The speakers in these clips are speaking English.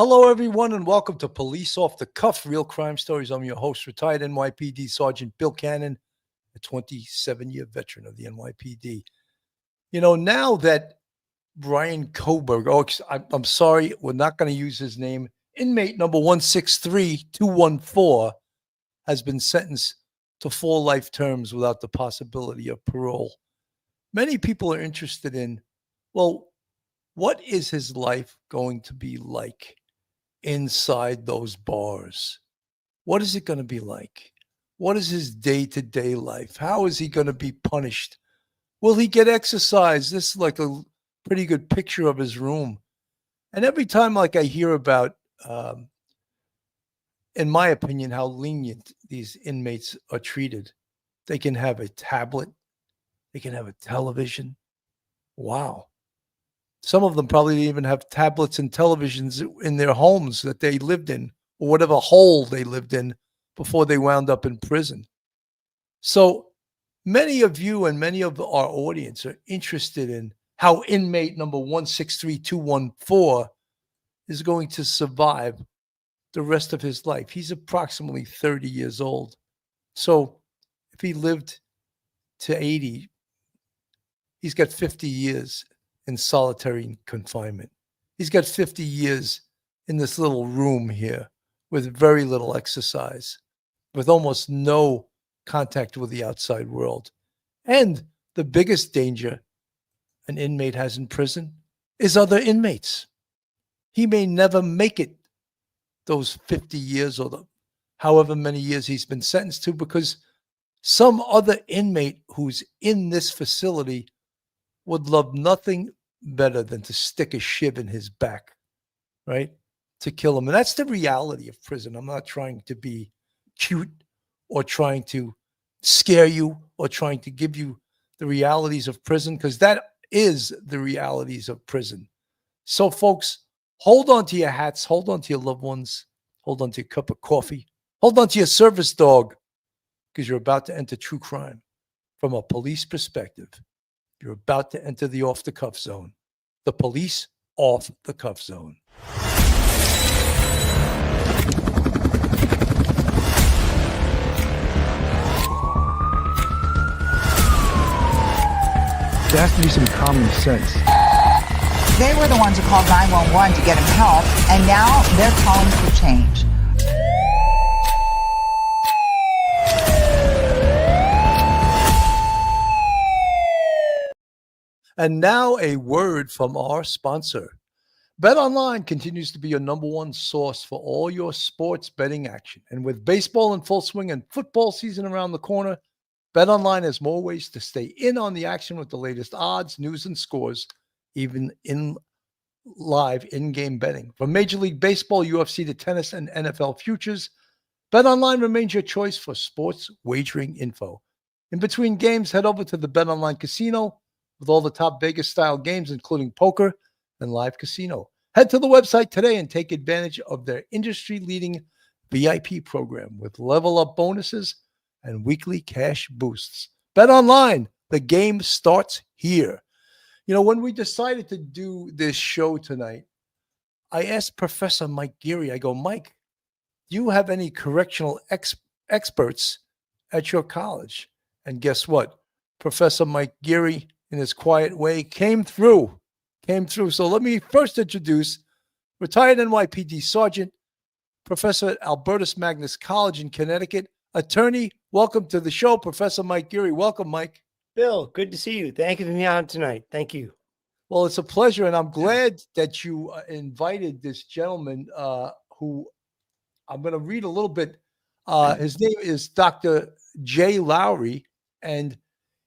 Hello, everyone, and welcome to Police Off the Cuff, Real Crime Stories. I'm your host, retired NYPD Sergeant Bill Cannon, a 27-year veteran of the NYPD. You know, now that Brian Kohberger, I'm sorry, we're not going to use his name, inmate number 163214, has been sentenced to 4 life terms without the possibility of parole. Many people are interested in, well, what is his life going to be like inside those bars? What is it going to be like? What is his day-to-day life? How is he going to be punished? Will he get exercise? This is like a pretty good picture of his room. And every time I hear about, in my opinion, how lenient these inmates are treated, they can have a tablet, they can have a television. Wow. Some of them probably didn't even have tablets and televisions in their homes that they lived in, or whatever hole they lived in before they wound up in prison. So many of you and many of our audience are interested in how inmate number 163214 is going to survive the rest of his life. He's approximately 30 years old. So if he lived to 80, he's got 50 years in solitary confinement. He's got 50 years in this little room here with very little exercise, with almost no contact with the outside world. And the biggest danger an inmate has in prison is other inmates. He may never make it those 50 years or however many years he's been sentenced to, because some other inmate who's in this facility would love nothing better than to stick a shiv in his back, right? To kill him. And that's the reality of prison. I'm not trying to be cute or trying to scare you or trying to give you the realities of prison, because that is the realities of prison. So, folks, hold on to your hats, hold on to your loved ones, hold on to your cup of coffee, hold on to your service dog, because you're about to enter true crime from a police perspective. You're about to enter the off-the-cuff zone, the police off-the-cuff zone. There has to be some common sense. They were the ones who called 911 to get him help, and now they're calling for change. And now a word from our sponsor. BetOnline continues to be your number one source for all your sports betting action. And with baseball in full swing and football season around the corner, BetOnline has more ways to stay in on the action with the latest odds, news, and scores, even in live in-game betting. From Major League Baseball, UFC to tennis, and NFL futures, BetOnline remains your choice for sports wagering info. In between games, head over to the BetOnline Casino with all the top Vegas-style games, including poker and live casino. Head to the website today and take advantage of their industry-leading VIP program with level-up bonuses and weekly cash boosts. BetOnline, the game starts here. You know, when we decided to do this show tonight, I asked Professor Mike Geary, I go, Mike, do you have any correctional experts at your college? And guess what? Professor Mike Geary, in his quiet way, came through. So let me first introduce retired NYPD Sergeant, Professor at Albertus Magnus College in Connecticut, attorney. Welcome to the show, Professor Mike Geary. Welcome, Mike. Bill, good to see you. Thank you for being on tonight. Thank you. Well, it's a pleasure, and I'm glad that you invited this gentleman who I'm going to read a little bit. His name is Dr. J. Lawrie, and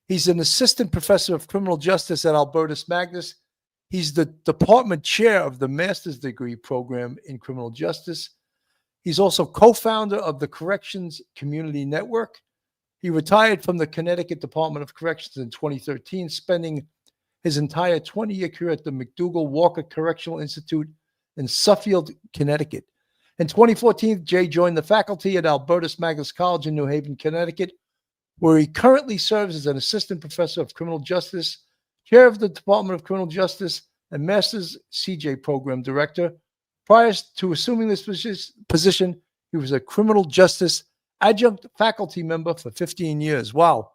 he's an assistant professor of criminal justice at Albertus Magnus. He's the department chair of the master's degree program in criminal justice. He's also co-founder of the Corrections Community Network. He retired from the Connecticut Department of Corrections in 2013, spending his entire 20-year career at the McDougall Walker Correctional Institute in Suffield, Connecticut. In 2014, Jay joined the faculty at Albertus Magnus College in New Haven, Connecticut, where he currently serves as an assistant professor of criminal justice, chair of the Department of Criminal Justice, and master's CJ program director. Prior to assuming this position, he was a criminal justice adjunct faculty member for 15 years. Wow.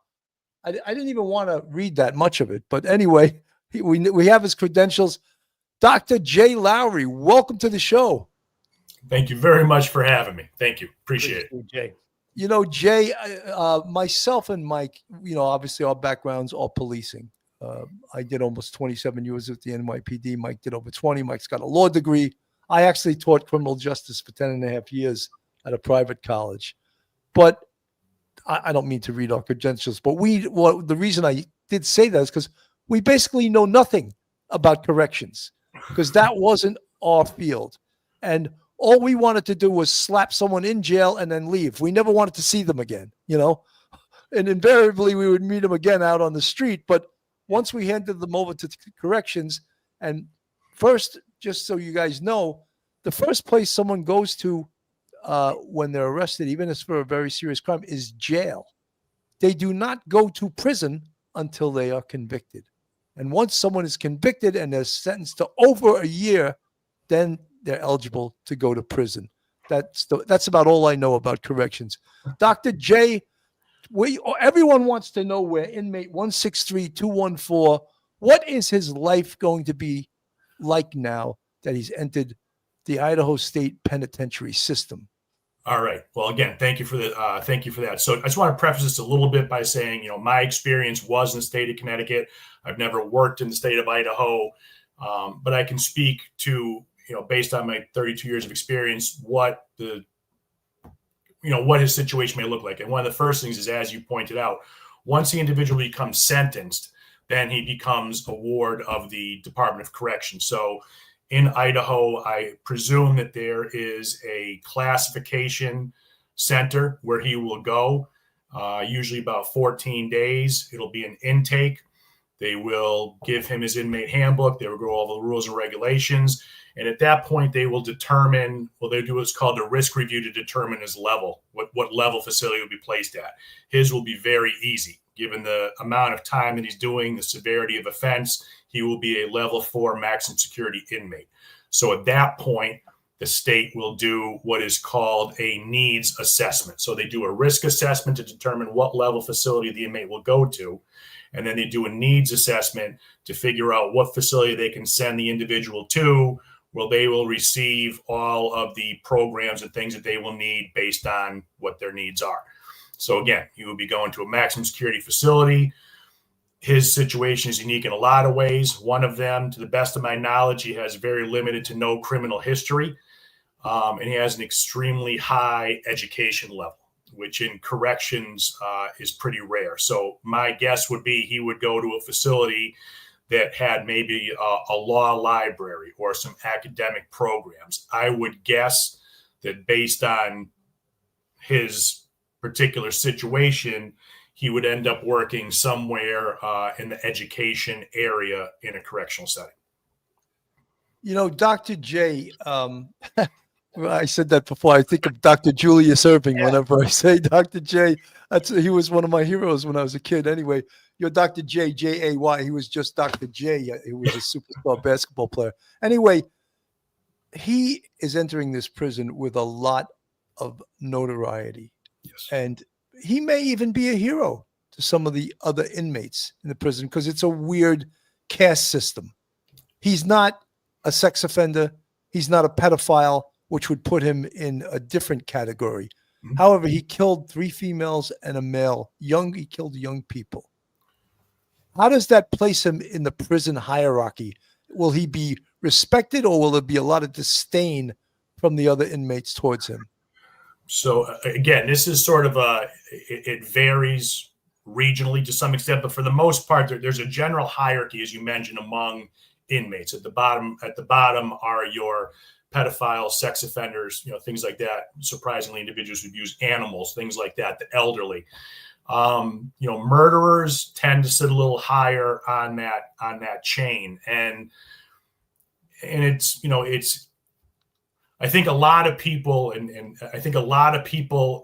I didn't even want to read that much of it. But anyway, we have his credentials. Dr. Jay Lawrie, welcome to the show. Thank you very much for having me. Thank you. Appreciate it. Jay. You know, Jay, myself and Mike, obviously our backgrounds are policing. I did almost 27 years at the NYPD. Mike did over 20. Mike's got a law degree. I actually taught criminal justice for 10 and a half years at a private college. But I don't mean to read our credentials, but the reason I did say that is because we basically know nothing about corrections, because that wasn't our field. And all we wanted to do was slap someone in jail and then leave. We never wanted to see them again, and invariably we would meet them again out on the street. But once we handed them over to corrections, and first, just so you guys know, the first place someone goes to when they're arrested, even if it's for a very serious crime, is jail. They do not go to prison until they are convicted. And once someone is convicted and they're sentenced to over a year, then they're eligible to go to prison. That's about all I know about corrections. Dr. J, everyone wants to know where inmate 163214, what is his life going to be like now that he's entered the Idaho State Penitentiary system? All right. Well, again, thank you for that. So I just want to preface this a little bit by saying, my experience was in the state of Connecticut. I've never worked in the state of Idaho, but I can speak to, based on my 32 years of experience, what his situation may look like. And one of the first things is, as you pointed out, once the individual becomes sentenced, then he becomes a ward of the Department of Corrections. So in Idaho, I presume that there is a classification center where he will go, usually about 14 days. It'll be an intake. They will give him his inmate handbook. They will go all the rules and regulations. And at that point, they will determine, they do what's called a risk review to determine his level, what level facility will be placed at. His will be very easy. Given the amount of time that he's doing, the severity of offense, he will be a level 4 maximum security inmate. So at that point, the state will do what is called a needs assessment. So they do a risk assessment to determine what level facility the inmate will go to. And then they do a needs assessment to figure out what facility they can send the individual to, where they will receive all of the programs and things that they will need based on what their needs are. So again, he will be going to a maximum security facility. His situation is unique in a lot of ways. One of them, to the best of my knowledge, he has very limited to no criminal history. And he has an extremely high education level, which in corrections is pretty rare. So my guess would be he would go to a facility that had maybe a law library or some academic programs. I would guess that based on his particular situation, he would end up working somewhere in the education area in a correctional setting. Dr. J, I said that before. I think of Dr. Julius Irving whenever I say Dr. J. He was one of my heroes when I was a kid. Anyway, you're Dr. J, J-A-Y. He was just Dr. J. He was a superstar basketball player. Anyway, he is entering this prison with a lot of notoriety. Yes. And he may even be a hero to some of the other inmates in the prison because it's a weird caste system. He's not a sex offender. He's not a pedophile, which would put him in a different category. Mm-hmm. However, he killed 3 females and a male. He killed young people. How does that place him in the prison hierarchy? Will he be respected, or will there be a lot of disdain from the other inmates towards him? So again, this is sort of it varies regionally to some extent, but for the most part, there's a general hierarchy, as you mentioned, among inmates. At the bottom are your pedophiles, sex offenders, things like that. Surprisingly, individuals who abuse animals, things like that, the elderly. Murderers tend to sit a little higher on that chain. And it's I think a lot of people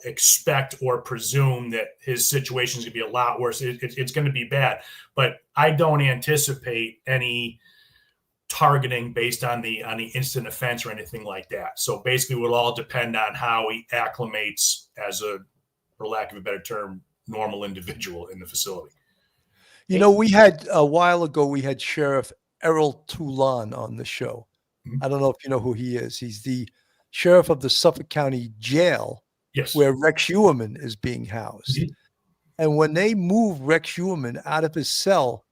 expect or presume that his situation is going to be a lot worse. It's going to be bad, but I don't anticipate any targeting based on the instant offense or anything like that. So basically, it will all depend on how he acclimates as a, for lack of a better term, normal individual in the facility. You know, we had a while ago, we had Sheriff Errol Toulon on the show. Mhm. I don't know if you know who he is. He's the sheriff of the Suffolk County Jail, Yes. where Rex Uerman is being housed. Mhm. And when they move Rex Uerman out of his cell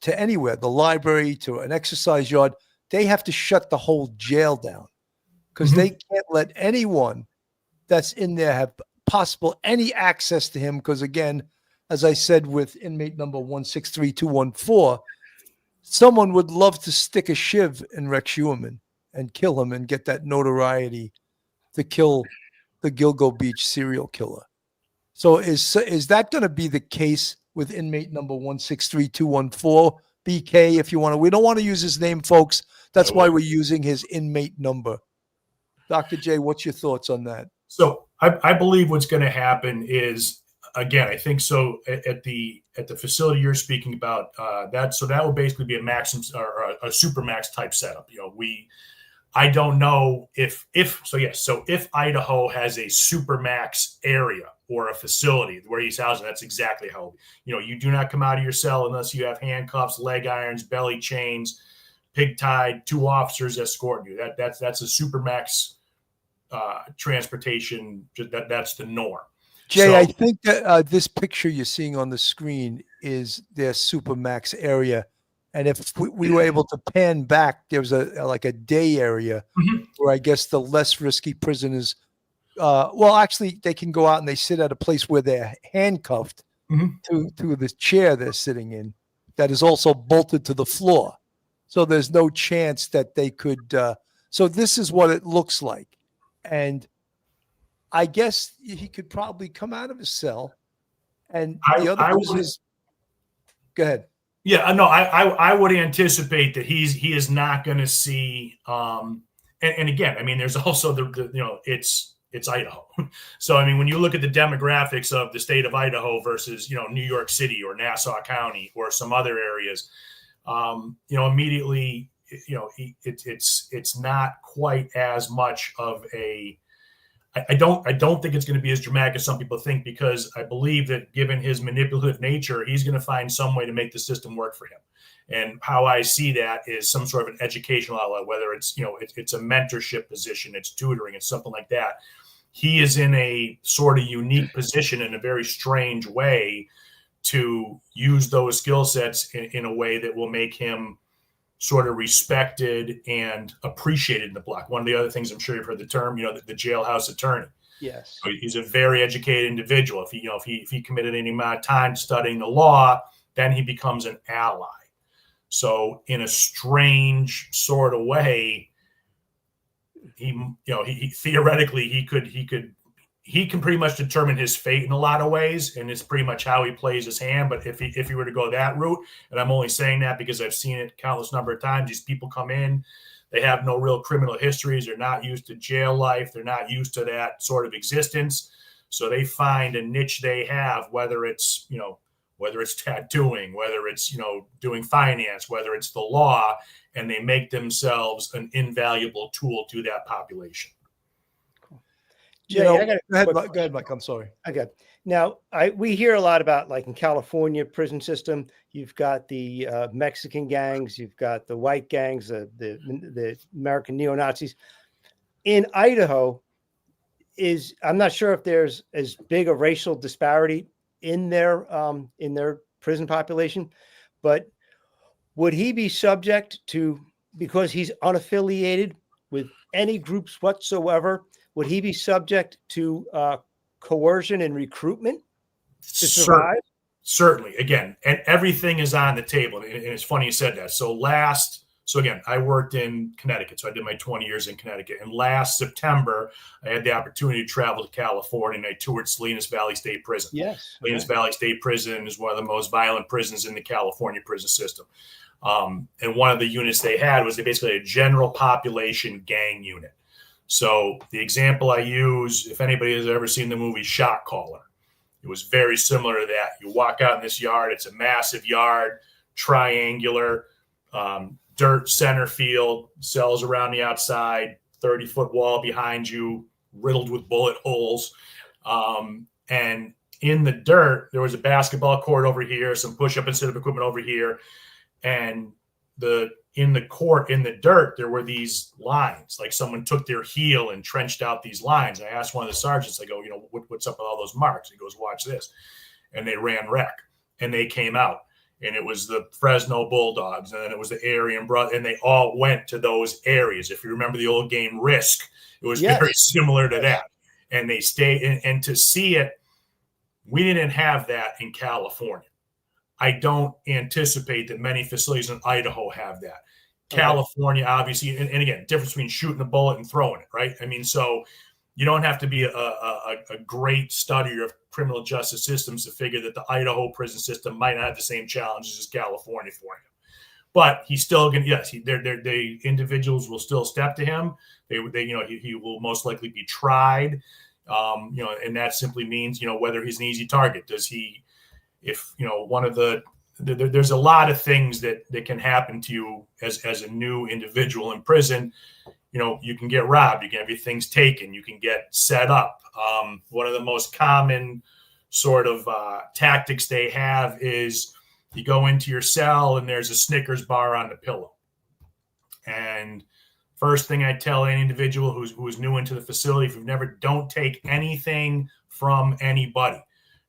to anywhere, the library, to an exercise yard, they have to shut the whole jail down because Mhm. they can't let anyone that's in there have possible any access to him. Because again, as I said, with inmate number 163214, someone would love to stick a shiv in Rex Uerman and kill him and get that notoriety to kill the Gilgo Beach serial killer. So is that going to be the case with inmate number 163214, BK, if you want to? We don't want to use his name, folks. That's why we're using his inmate number. Dr. J, what's your thoughts on that? So I believe what's going to happen is, again, I think so at the facility you're speaking about, that will basically be a maximum or a super max type setup. You know, I don't know if Idaho has a super max area or a facility where he's housed, that's exactly how, you know, you do not come out of your cell unless you have handcuffs, leg irons, belly chains, pig tied, 2 officers escorting you. That's a super max transportation. That's the norm. Jay, So, I think that this picture you're seeing on the screen is their supermax area. And if we were able to pan back, there was like a day area Mhm. where I guess the less risky prisoners, well, actually, they can go out and they sit at a place where they're handcuffed Mhm. to the chair they're sitting in that is also bolted to the floor. So there's no chance that they could. So this is what it looks like. And I guess he could probably come out of his cell, and the other prisoners. Go ahead. Yeah, no, I would anticipate that he is not going to see. And again, I mean, there's also the you know, it's Idaho, so I mean, when you look at the demographics of the state of Idaho versus, you know, New York City or Nassau County or some other areas, you know, immediately, you know, it's not quite as much of a. I don't think it's going to be as dramatic as some people think, because I believe that given his manipulative nature, he's going to find some way to make the system work for him. And how I see that is some sort of an educational outlet, whether it's, you know, it's a mentorship position, it's tutoring, it's something like that. He is in a sort of unique position in a very strange way to use those skill sets in a way that will make him sort of respected and appreciated in the block. One of the other things, I'm sure you've heard the term, you know, the jailhouse attorney. Yes. So he's a very educated individual. If he committed any amount of time studying the law, then he becomes an ally. So in a strange sort of way, he theoretically he can pretty much determine his fate in a lot of ways, and it's pretty much how he plays his hand. But if he were to go that route, and I'm only saying that because I've seen it countless number of times, these people come in, they have no real criminal histories, they're not used to jail life, they're not used to that sort of existence, so they find a niche they have, whether it's tattooing, whether it's, you know, doing finance, whether it's the law, and they make themselves an invaluable tool to that population. Jay, Go I got ahead, Mike. I'm sorry. Okay. Now, we hear a lot about, like, in California prison system, you've got the Mexican gangs, you've got the white gangs, the American neo-Nazis. In Idaho, I'm not sure if there's as big a racial disparity in their prison population, but would he be subject to, because he's unaffiliated with any groups whatsoever, would he be subject to coercion and recruitment to survive? Certainly. Again, and everything is on the table. And it's funny you said that. So again, I worked in Connecticut. So I did my 20 years in Connecticut. And last September, I had the opportunity to travel to California, and I toured Salinas Valley State Prison. Yes. Salinas Valley State Prison is one of the most violent prisons in the California prison system. And one of the units they had was basically a general population gang unit. So the example I use, if anybody has ever seen the movie Shot Caller, it was very similar to that. You walk out in this yard, it's a massive yard, triangular, Dirt center field, cells around the outside, 30-foot wall behind you, riddled with bullet holes. And in the dirt, there was a basketball court over here, some push-up and sit-up equipment over here. And in the court, in the dirt, there were these lines, like someone took their heel and trenched out these lines. I asked one of the sergeants, I go, what's up with all those marks? He goes, watch this. And they ran rec, and they came out. And it was the Fresno Bulldogs, and then it was the Aryan Brother, and they all went to those areas. If you remember the old game Risk, it was very similar to that. And they stayed, and to see it, we didn't have that in California. I don't anticipate that many facilities in Idaho have that. Okay. California, obviously, and again, difference between shooting a bullet and throwing it, right? I mean, so you don't have to be a great studier of criminal justice systems to figure that the Idaho prison system might not have the same challenges as California for him. But he's still going to, yes, the individuals will still step to him. He will most likely be tried. And that simply means, whether he's an easy target. Does he, if, there's a lot of things that can happen to you as a new individual in prison. You can get robbed, you can have your things taken, you can get set up. One of the most common sort of tactics they have is you go into your cell and there's a Snickers bar on the pillow. And first thing I tell any individual who's new into the facility, if you've never, don't take anything from anybody.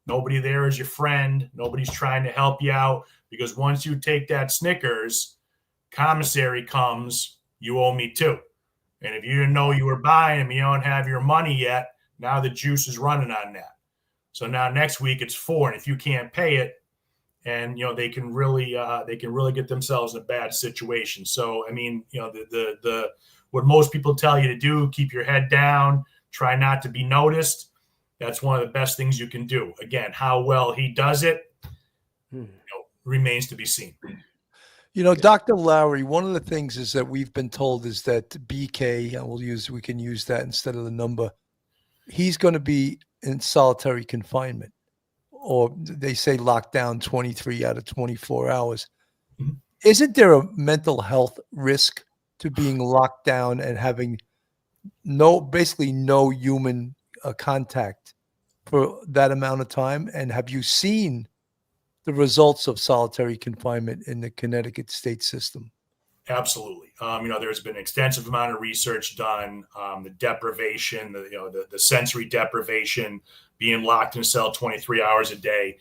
Nobody there is your friend. Nobody's trying to help you out, because once you take that Snickers, commissary comes, you owe me too. And if you didn't know you were buying them, you don't have your money yet, now the juice is running on that. So now next week it's 4, and if you can't pay it, and they can really get themselves in a bad situation. So I mean, the what most people tell you to do, keep your head down, try not to be noticed. That's one of the best things you can do. Again, how well he does it, remains to be seen. Dr. Lawrie, one of the things is that we've been told is that BK, and we can use that instead of the number, he's going to be in solitary confinement, or they say locked down 23 out of 24 hours. Mm-hmm. Isn't there a mental health risk to being locked down and having basically no human contact for that amount of time? And have you seen the results of solitary confinement in the Connecticut state system? Absolutely. There's been an extensive amount of research done, the deprivation, the sensory deprivation, being locked in a cell 23 hours a day.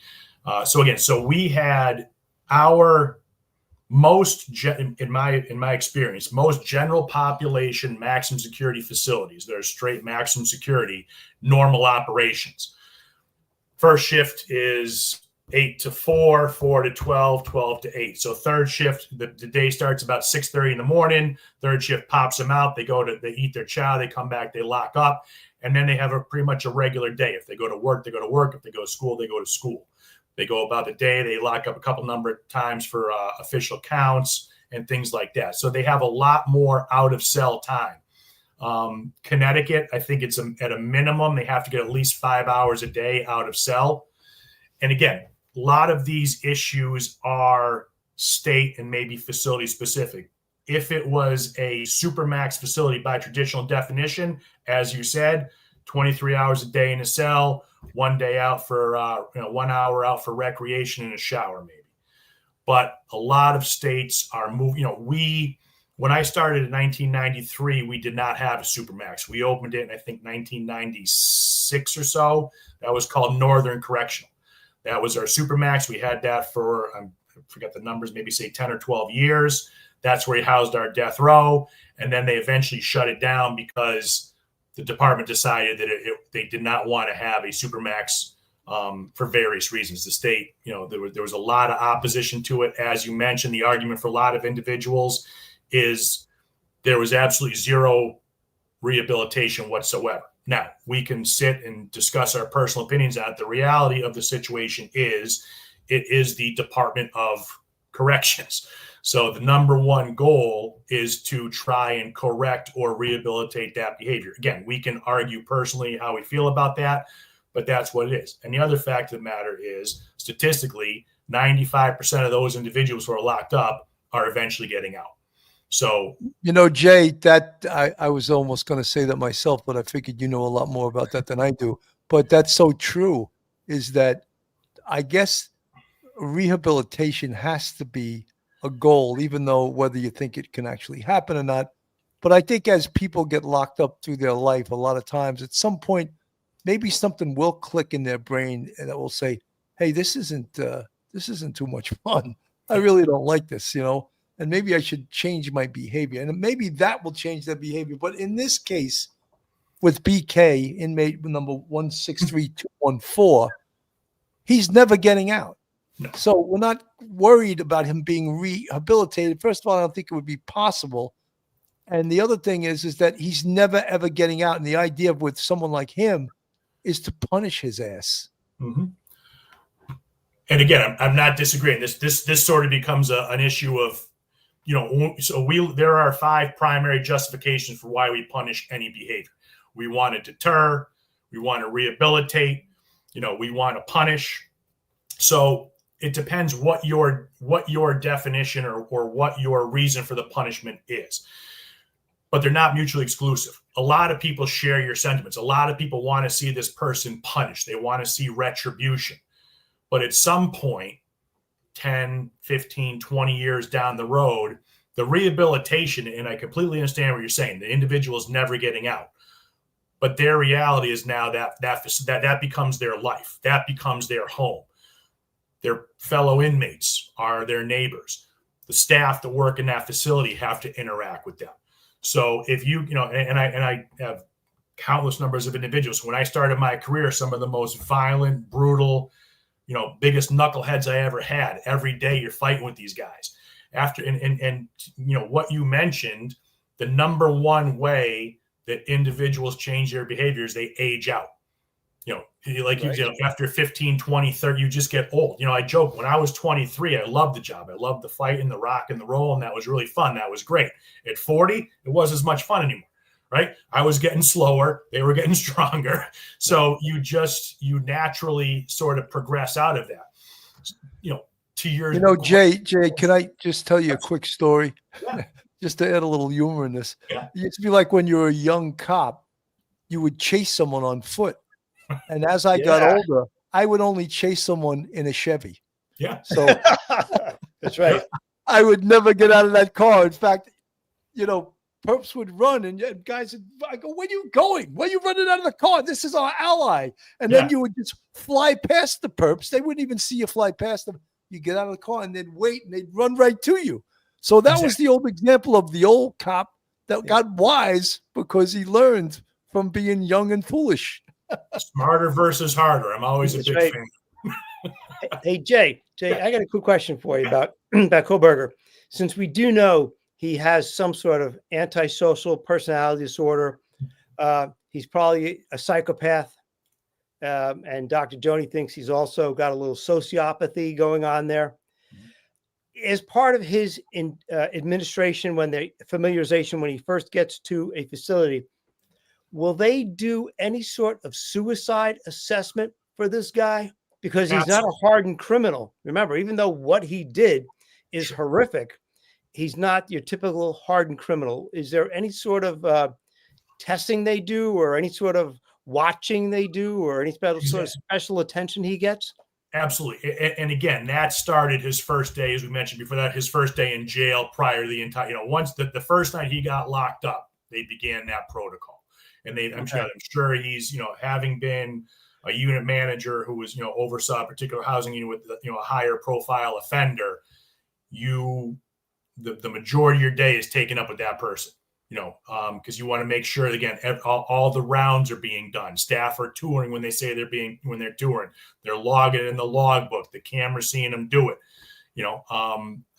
So we had our in my experience, most general population maximum security facilities that are straight maximum security, normal operations. First shift is 8 to 4, 4 to 12, 12 to 8. So third shift, the day starts about 6:30 in the morning. Third shift pops them out. They eat their chow. They come back. They lock up, and then they have pretty much a regular day. If they go to work, they go to work. If they go to school, they go to school. They go about the day. They lock up a couple number of times for official counts and things like that. So they have a lot more out of cell time. Connecticut, I think it's at a minimum, they have to get at least 5 hours a day out of cell. And again, a lot of these issues are state and maybe facility specific. If it was a supermax facility by traditional definition, as you said, 23 hours a day in a cell, 1 day out for 1 hour out for recreation and a shower maybe. But a lot of states are moving. When I started in 1993, we did not have a supermax. We opened it in, I think, 1996 or so. That was called Northern Correctional. That was our supermax. We had that for, I forget the numbers, maybe say 10 or 12 years. That's where we housed our death row. And then they eventually shut it down because the department decided that they did not want to have a supermax for various reasons. The state, there was a lot of opposition to it. As you mentioned, the argument for a lot of individuals is there was absolutely zero rehabilitation whatsoever. Now, we can sit and discuss our personal opinions on it. The reality of the situation is it is the Department of Corrections. So the number one goal is to try and correct or rehabilitate that behavior. Again, we can argue personally how we feel about that, but that's what it is. And the other fact of the matter is, statistically, 95% of those individuals who are locked up are eventually getting out. So, Jay, that I was almost going to say that myself, but I figured you know a lot more about that than I do. But that's so true, is that I guess rehabilitation has to be a goal, even though whether you think it can actually happen or not. But I think as people get locked up through their life, a lot of times at some point, maybe something will click in their brain and that will say, hey, this isn't too much fun. I really don't like this, and maybe I should change my behavior. And maybe that will change their behavior. But in this case, with BK, inmate number 163214, he's never getting out. No. So we're not worried about him being rehabilitated. First of all, I don't think it would be possible. And the other thing is that he's never, ever getting out. And the idea with someone like him is to punish his ass. Mm-hmm. And again, I'm not disagreeing. This sort of becomes an issue of, there are 5 primary justifications for why we punish any behavior. We want to deter, we want to rehabilitate, we want to punish. So it depends what your definition or what your reason for the punishment is. But they're not mutually exclusive. A lot of people share your sentiments. A lot of people want to see this person punished. They want to see retribution. But at some point, 10, 15, 20 years down the road, the rehabilitation, and I completely understand what you're saying, the individual is never getting out. But their reality is now that becomes their life. That becomes their home. Their fellow inmates are their neighbors. The staff that work in that facility have to interact with them. So if and I have countless numbers of individuals. When I started my career, some of the most violent, brutal, biggest knuckleheads I ever had. Every day you're fighting with these guys. After and what you mentioned, the number one way that individuals change their behaviors, they age out. After 15, 20, 30, you just get old. I joke, when I was 23, I loved the job. I loved the fight and the rock and the roll, and that was really fun. That was great. At 40, it wasn't as much fun anymore, right? I was getting slower. They were getting stronger. So you naturally sort of progress out of that. To your Jay, can I just tell you a quick story? Yeah. Just to add a little humor in this. Yeah. It used to be like when you were a young cop, you would chase someone on foot. And as I got older, I would only chase someone in a Chevy. Yeah. So That's right. I would never get out of that car. In fact, perps would run and guys would, I go, where are you going? Where are you running out of the car? This is our ally. And then you would just fly past the perps. They wouldn't even see you fly past them. You get out of the car and they'd wait and they'd run right to you. So that was the old example of the old cop that got wise because he learned from being young and foolish. Smarter versus harder. I'm always a big fan. Hey, Jay, I got a quick question for you about Kohberger. Since we do know he has some sort of antisocial personality disorder, he's probably a psychopath. And Dr. Joni thinks he's also got a little sociopathy going on there. As part of his administration, familiarization, when he first gets to a facility, will they do any sort of suicide assessment for this guy? Because he's not a hardened criminal. Remember, even though what he did is horrific, he's not your typical hardened criminal. Is there any sort of testing they do or any sort of watching they do or any sort of special attention he gets? Absolutely. And again, that started his first day, as we mentioned before that, his first day in jail prior to the entire, once the first night he got locked up, they began that protocol. And I'm sure he's, having been a unit manager who was, oversaw a particular housing unit with, a higher profile offender, the majority of your day is taken up with that person, because you want to make sure, again, all the rounds are being done. Staff are touring when they say when they're touring, they're logging in the logbook, the camera's seeing them do it.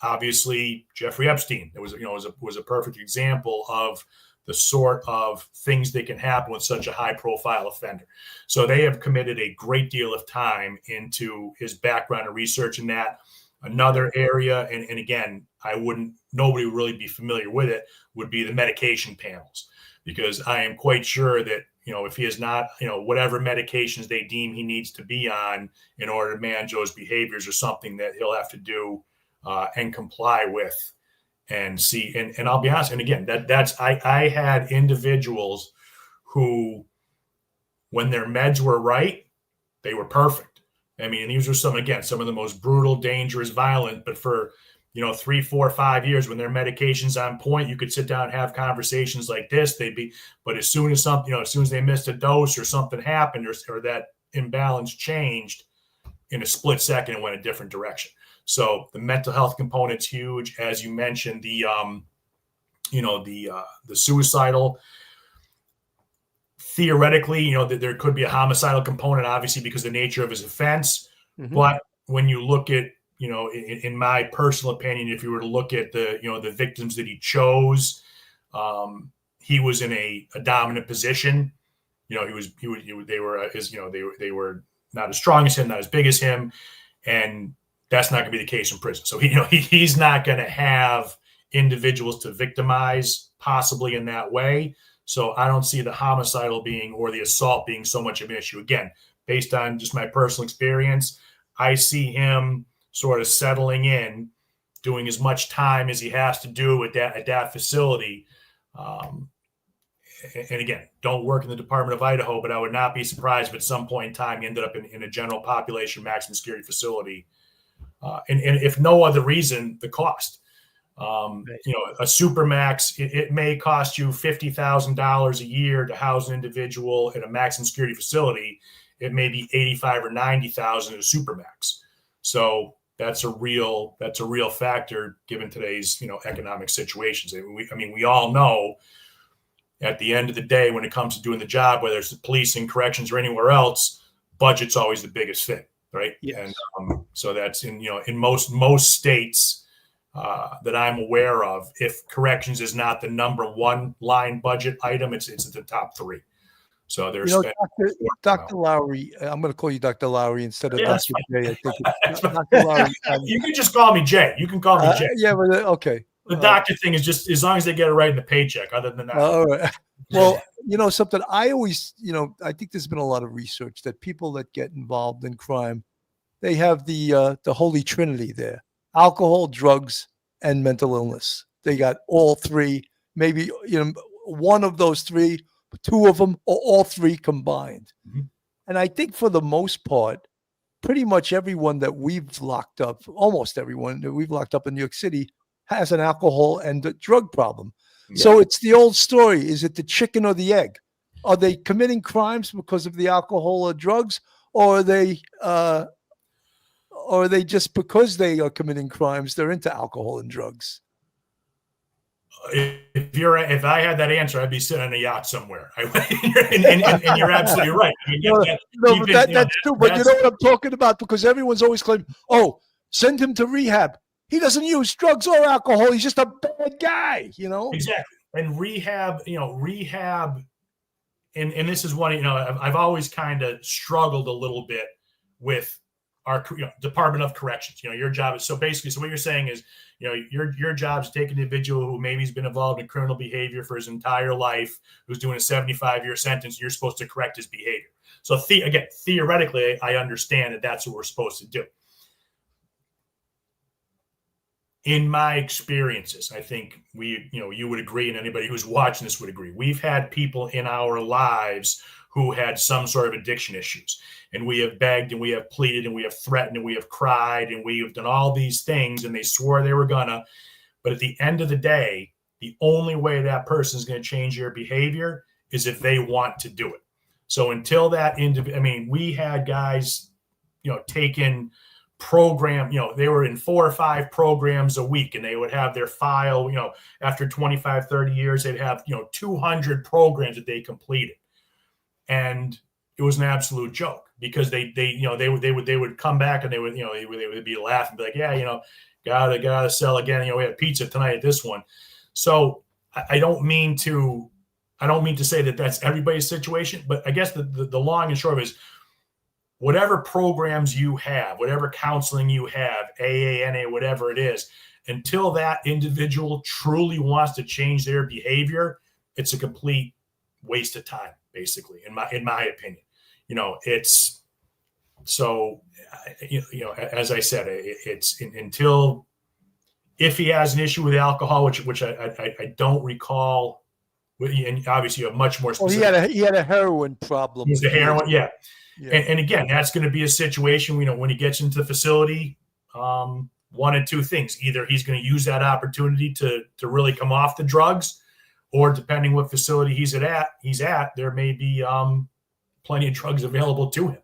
Obviously Jeffrey Epstein, was a perfect example of the sort of things that can happen with such a high profile offender. So they have committed a great deal of time into his background and research in that. Another area, and again, nobody would really be familiar with it, would be the medication panels, because I am quite sure that, if he is not, whatever medications they deem he needs to be on in order to manage those behaviors or something that he'll have to do and comply with and see, and I'll be honest. And again, I had individuals who, when their meds were right, they were perfect. I mean, these are some of the most brutal, dangerous, violent, but for, 3, 4, 5 years, when their medication's on point, you could sit down and have conversations like this. But as soon as as soon as they missed a dose or something happened, or that imbalance changed, in a split second, it went a different direction. So the mental health component's huge. As you mentioned, the suicidal, theoretically, there could be a homicidal component, obviously, because of the nature of his offense. Mhm. But when you look at, in my personal opinion, if you were to look at the victims that he chose, he was in a dominant position. They were not as strong as him, not as big as him, and that's not going to be the case in prison. So he's not going to have individuals to victimize possibly in that way. So I don't see the homicidal or the assault being so much of an issue. Again, based on just my personal experience, I see him sort of settling in, doing as much time as he has to do at that facility. And again, don't work in the Department of Idaho, but I would not be surprised if at some point in time he ended up in a general population maximum security facility. And if no other reason, the cost. A supermax, it may cost you $50,000 a year to house an individual in a maximum security facility. It may be $85,000 or $90,000 at a supermax. So that's a real factor given today's economic situations. We all know at the end of the day, when it comes to doing the job, whether it's the police and corrections or anywhere else, budget's always the biggest thing, right? Yes. And so that's in most states that I'm aware of. If corrections is not the number one line budget item, it's at the top 3. So there's Dr. Lawrie. I'm going to call you Dr. Lawrie instead of Dr. J. I think it's Dr. Lawrie. You can just call me Jay. You can call me Jay. Yeah, but okay. The doctor thing is just as long as they get it right in the paycheck. Other than that, all right. Well, something I always, I think there's been a lot of research that people that get involved in crime, they have the holy trinity there: alcohol, drugs, and mental illness. They got all 3. Maybe one of those 3. 2 of them, or all 3 combined. Mm-hmm. And I think for the most part, pretty much everyone that we've locked up, almost everyone that we've locked up in New York City, has an alcohol and a drug problem. Yeah. So it's the old story. Is it the chicken or the egg? Are they committing crimes because of the alcohol or drugs? Or are they just because they are committing crimes, they're into alcohol and drugs? If I had that answer, I'd be sitting on a yacht somewhere. And you're absolutely right. That's true. But you know what I'm talking about? Because everyone's always claiming, send him to rehab. He doesn't use drugs or alcohol. He's just a bad guy, Exactly. And rehab, and this is one, I've always kind of struggled a little bit with our Department of Corrections. Your job is so what you're saying is, your job is to take an individual who maybe has been involved in criminal behavior for his entire life, who's doing a 75-year sentence. You're supposed to correct his behavior. So theoretically, I understand that that's what we're supposed to do. In my experiences, I think you would agree, and anybody who's watching this would agree. We've had people in our lives who had some sort of addiction issues, and we have begged and we have pleaded and we have threatened and we have cried and we have done all these things, and they swore they were gonna. But at the end of the day, the only way that person is going to change their behavior is if they want to do it. So until that we had guys, taking program, they were in 4 or 5 programs a week, and they would have their file, after 25, 30 years, they'd have, 200 programs that they completed. And it was an absolute joke because they would come back and they would be laughing, be like, yeah, gotta sell again. We had pizza tonight at this one. So I don't mean to say that that's everybody's situation, but I guess the long and short of it is, whatever programs you have, whatever counseling you have, AA, NA, whatever it is, until that individual truly wants to change their behavior, it's a complete waste of time, basically, in my opinion. It's so, as I said, it's until if he has an issue with alcohol, which I don't recall, and obviously you have much more Well, specific. he had a heroin problem. He's the heroin, yeah. Yeah. And again, that's going to be a situation, when he gets into the facility, one of two things. Either he's going to use that opportunity to really come off the drugs, or depending what facility he's at, there may be plenty of drugs available to him.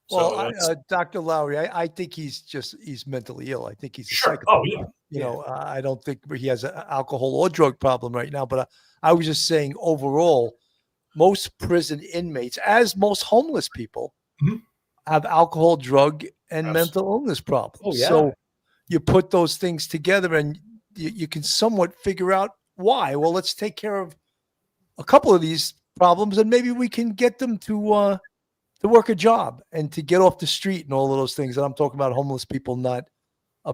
Well, Dr. Lawrie, I think he's mentally ill. I think he's a sure. psychopath. Oh, yeah. You know, I don't think he has an alcohol or drug problem right now, but I was just saying overall, most prison inmates, as most homeless people, have alcohol, drug, and mental illness problems. Oh, yeah. So you put those things together and you can somewhat figure out why. Well, let's take care of a couple of these problems and maybe we can get them to work a job and to get off the street and all of those things. And I'm talking about homeless people, not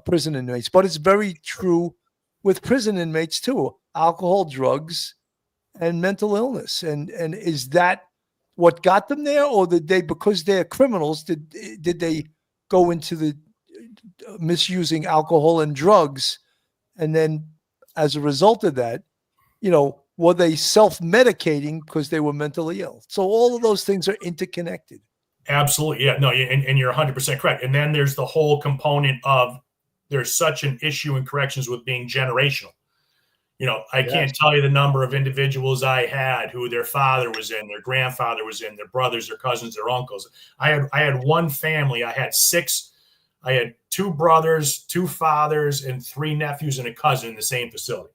prison inmates. But it's very true with prison inmates too. Alcohol, drugs, and mental illness. And is that what got them there, or did they, because they're criminals, did they go into the misusing alcohol and drugs, and then as a result of that, were they self-medicating because they were mentally ill? So all of those things are interconnected. Absolutely. Yeah, no, and you're 100% correct. And then there's the whole component of there's such an issue in corrections with being generational. I can't tell you the number of individuals I had who their father was in, their grandfather was in, their brothers, their cousins, their uncles. I had one family. I had 2 brothers, 2 fathers, and 3 nephews and a cousin in the same facility.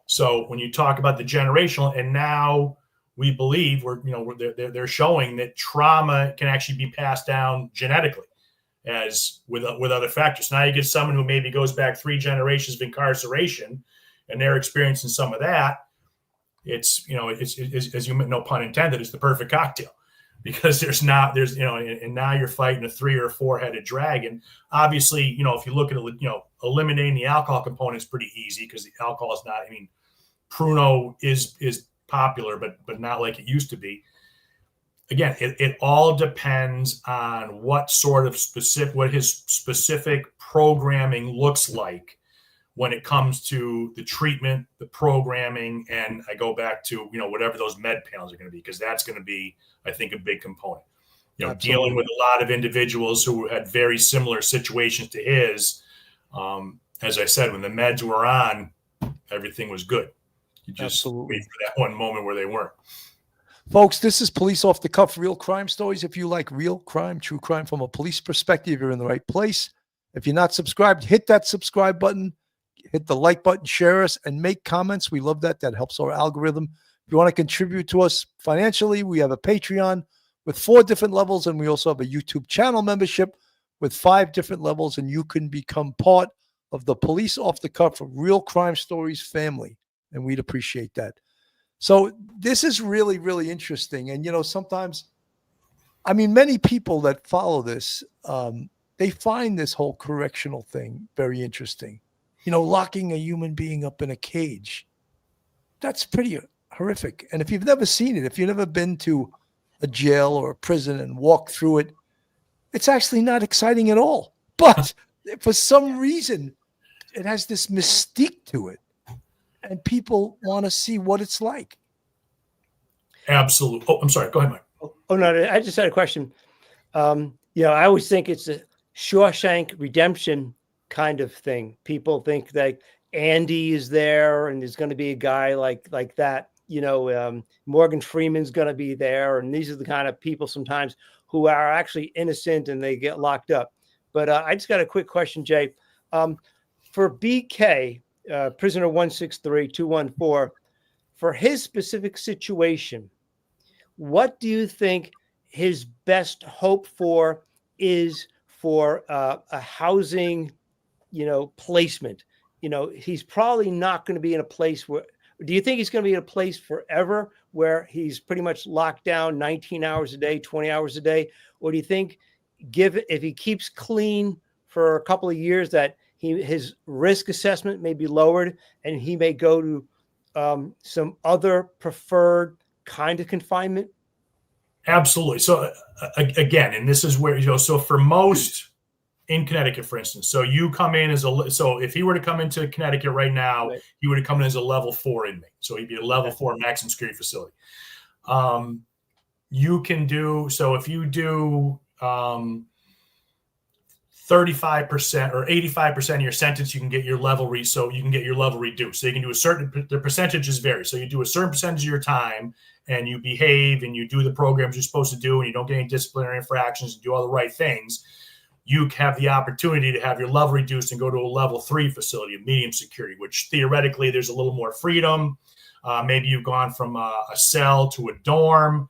So when you talk about the generational, and now we believe they're showing that trauma can actually be passed down genetically, as with other factors. Now you get someone who maybe goes back 3 generations of incarceration, and they're experiencing some of that. It's as you, no pun intended, it's the perfect cocktail, because and now you're fighting a 3 or 4-headed dragon. Obviously, if you look at it, eliminating the alcohol component is pretty easy, because the alcohol is not. Pruno is popular, but not like it used to be. Again, it all depends on what his specific programming looks like when it comes to the treatment, the programming, and I go back to whatever those med panels are going to be, because that's going to be, I think, a big component. Dealing with a lot of individuals who had very similar situations to his. As I said, when the meds were on, everything was good. You just wait for that one moment where they weren't. Folks, this is Police Off the Cuff, real crime stories. If you like real crime, true crime from a police perspective, you're in the right place. If you're not subscribed, hit that subscribe button, hit the like button, share us, and make comments. We love that. That helps our algorithm. If you want to contribute to us financially, we have a Patreon with 4 different levels, and we also have a YouTube channel membership with 5 different levels, and you can become part of the Police Off the Cuff Real Crime Stories family, and we'd appreciate that. So this is really, really interesting. And, sometimes, many people that follow this, they find this whole correctional thing very interesting. Locking a human being up in a cage, that's pretty horrific. And if you've never seen it, if you've never been to a jail or a prison and walked through it, it's actually not exciting at all. But for some reason, it has this mystique to it, and people want to see what it's like. Absolutely. Oh, I'm sorry. Go ahead, Mike. Oh, no, I just had a question. I always think it's a Shawshank Redemption kind of thing. People think that Andy is there and there's going to be a guy like that. Morgan Freeman's going to be there. And these are the kind of people sometimes who are actually innocent and they get locked up. But I just got a quick question, Jay. For BK, prisoner 163-214, for his specific situation, what do you think his best hope for is for a housing, placement? He's probably not going to be in a place where, do you think he's going to be in a place forever where he's pretty much locked down 19 hours a day, 20 hours a day? Or do you think if he keeps clean for a couple of years that his risk assessment may be lowered and he may go to some other preferred kind of confinement? Absolutely. So again, and this is where, so for most in Connecticut, for instance. So you come in as so if he were to come into Connecticut right now, Right. he would have come in as a level 4 inmate. So he'd be a level 4 maximum security facility. You can do, so if you do 35% or 85% of your sentence, you can get your level reduced. So you can get your level reduced. So you can do the percentages vary. So you do a certain percentage of your time and you behave and you do the programs you're supposed to do and you don't get any disciplinary infractions and do all the right things. You have the opportunity to have your level reduced and go to a level 3 facility of medium security, which theoretically there's a little more freedom. Maybe you've gone from a cell to a dorm.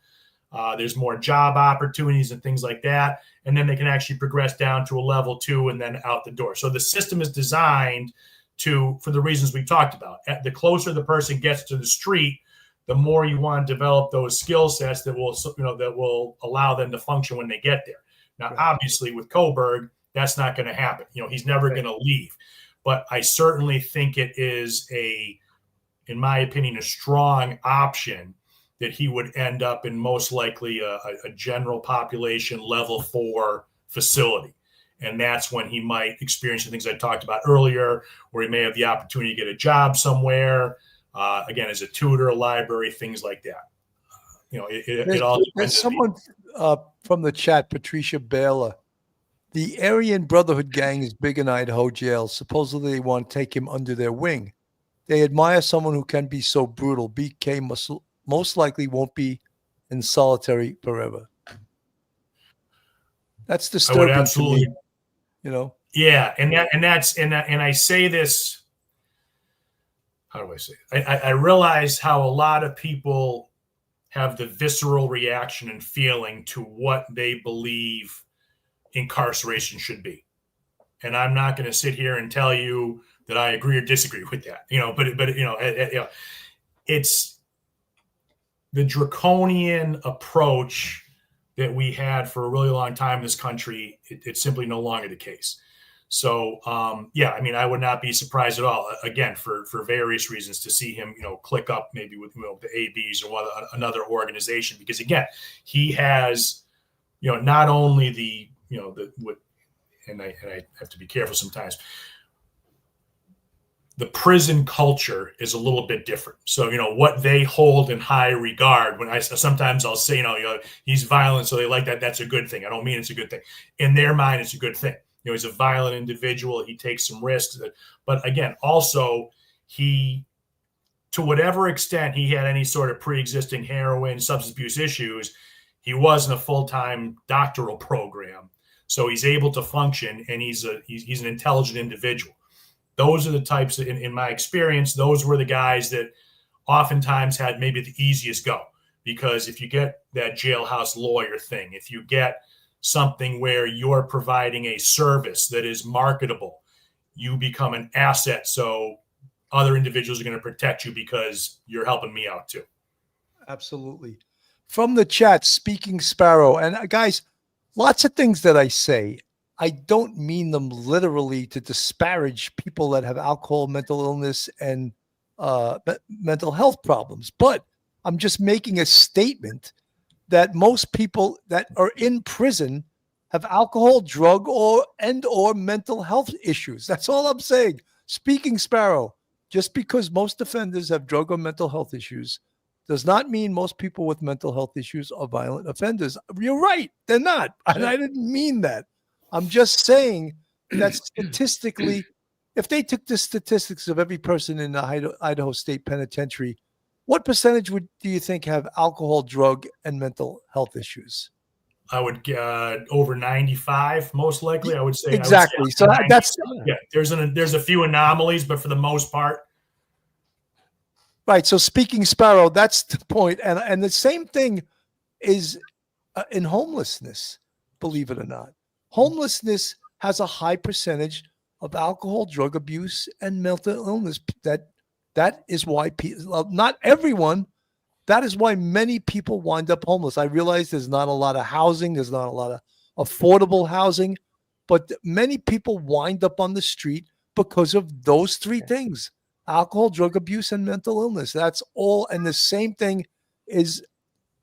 There's more job opportunities and things like that. And then they can actually progress down to a level 2 and then out the door. So the system is designed for the reasons we talked about. The closer the person gets to the street, the more you want to develop those skill sets that will allow them to function when they get there. Now, obviously, with Kohberger, that's not going to happen. He's never going to leave. But I certainly think it is in my opinion, a strong option that he would end up in most likely a general population level 4 facility. And that's when he might experience the things I talked about earlier, where he may have the opportunity to get a job somewhere, again, as a tutor, a library, things like that. It all depends. There's someone from the chat, Patricia Baylor. The Aryan Brotherhood gang is big in Idaho jail. Supposedly they want to take him under their wing. They admire someone who can be so brutal. BK most likely won't be in solitary forever. That's disturbing. I would absolutely, to me, Yeah, and I say this. How do I say it? I realize how a lot of people have the visceral reaction and feeling to what they believe incarceration should be, and I'm not going to sit here and tell you that I agree or disagree with that. But it's the draconian approach that we had for a really long time in this country. It's simply no longer the case. So, I would not be surprised at all, again, for various reasons, to see him, click up maybe with the ABs or another organization, because again, he has, not only and I have to be careful sometimes. The prison culture is a little bit different. So, what they hold in high regard, sometimes I'll say, he's violent, so they like that. That's a good thing. I don't mean it's a good thing. In their mind, it's a good thing. He's a violent individual. He takes some risks. But again, also, to whatever extent he had any sort of pre-existing heroin, substance abuse issues, he was in a full-time doctoral program. So he's able to function, and he's an intelligent individual. Those are the types that, in my experience, those were the guys that oftentimes had maybe the easiest go. Because if you get that jailhouse lawyer thing, if you get something where you're providing a service that is marketable, you become an asset. So other individuals are going to protect you because you're helping me out too. Absolutely. From the chat, Speaking Sparrow. And guys, lots of things that I say, I don't mean them literally to disparage people that have alcohol, mental illness, and mental health problems. But I'm just making a statement that most people that are in prison have alcohol, drug, or mental health issues. That's all I'm saying. Speaking Sparrow, just because most offenders have drug or mental health issues does not mean most people with mental health issues are violent offenders. You're right. They're not. And I didn't mean that. I'm just saying that statistically, if they took the statistics of every person in the Idaho State Penitentiary, what percentage do you think have alcohol, drug, and mental health issues? I would over 95, most likely. I would say exactly. So that's there's a few anomalies, but for the most part, right. So Speaking Sparrow, that's the point, and the same thing is in homelessness. Believe it or not, homelessness has a high percentage of alcohol, drug abuse, and mental illness. That is why not everyone. That is why many people wind up homeless. I realize there's not a lot of housing. There's not a lot of affordable housing, but many people wind up on the street because of those three things: alcohol, drug abuse, and mental illness. That's all. And the same thing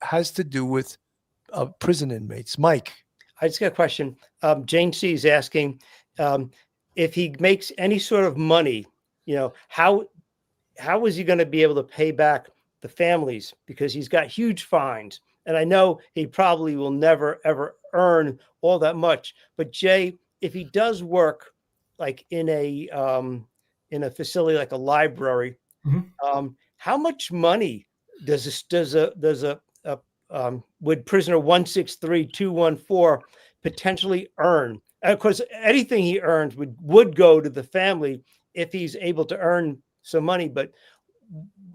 has to do with prison inmates. Mike. I just got a question. Jane C is asking if he makes any sort of money, how is he going to be able to pay back the families, because he's got huge fines, and I know he probably will never ever earn all that much. But Jay, if he does work like in a facility like a library, how much money would prisoner 163214 potentially earn? And of course, anything he earns would go to the family if he's able to earn some money. But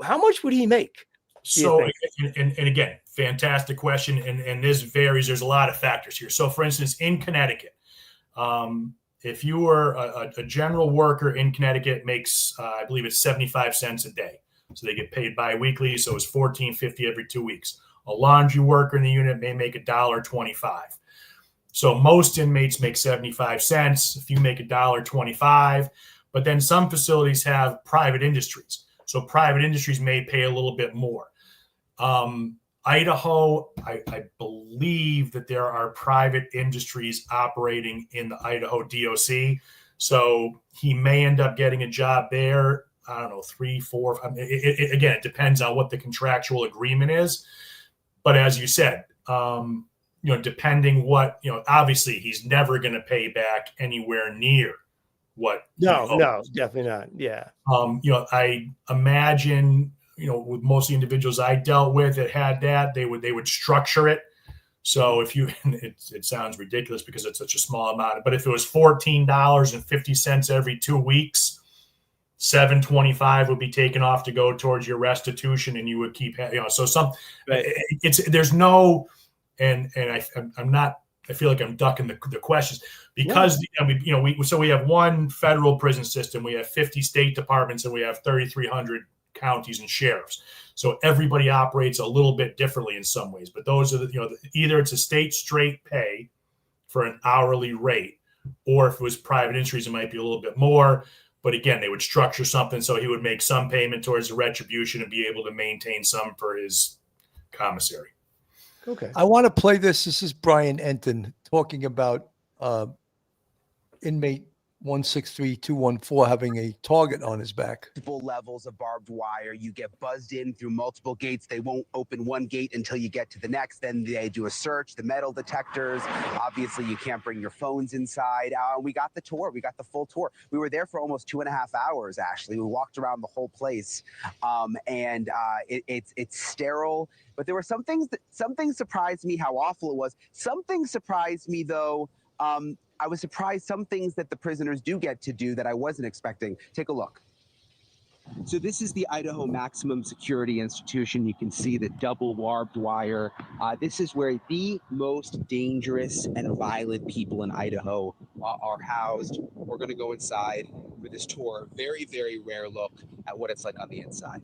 how much would he make? So, and again, fantastic question. And this varies. There's a lot of factors here. So, for instance, in Connecticut, if you were a general worker in Connecticut, makes, I believe it's 75 cents a day. So they get paid biweekly. So it's $14.50 every 2 weeks. A laundry worker in the unit may make $1.25. So most inmates make 75 cents. If you make $1.25, but then some facilities have private industries. So private industries may pay a little bit more. Idaho, I believe that there are private industries operating in the Idaho DOC. So he may end up getting a job there. I don't know, 3, 4. I mean, again, it depends on what the contractual agreement is. But as you said, depending what, obviously he's never going to pay back anywhere near what. No, definitely not. Yeah. I imagine, with most of the individuals I dealt with that had that, they would structure it. So if you, it sounds ridiculous because it's such a small amount, but if it was $14.50 every 2 weeks, $7.25 would be taken off to go towards your restitution, and you would keep, so some, right. There's no, and I'm not, I feel like I'm ducking the questions because, we have one federal prison system, we have 50 state departments, and we have 3,300 counties and sheriffs. So everybody operates a little bit differently in some ways, but those are either it's a state straight pay for an hourly rate, or if it was private industries, it might be a little bit more. But again, they would structure something so he would make some payment towards the retribution and be able to maintain some for his commissary. Okay. I want to play this. This is Brian Enton talking about inmate 163214 having a target on his back. Multiple levels of barbed wire. You get buzzed in through multiple gates. They won't open one gate until you get to the next. Then they do a search, the metal detectors. Obviously, you can't bring your phones inside. We got the tour. We got the full tour. We were there for almost 2.5 hours, actually. We walked around the whole place. It's sterile. But there were some things surprised me how awful it was. Something surprised me, though. I was surprised some things that the prisoners do get to do that I wasn't expecting. Take a look. So this is the Idaho Maximum Security Institution. You can see the double barbed wire. This is where the most dangerous and violent people in Idaho are housed. We're going to go inside for this tour. Very, very rare look at what it's like on the inside.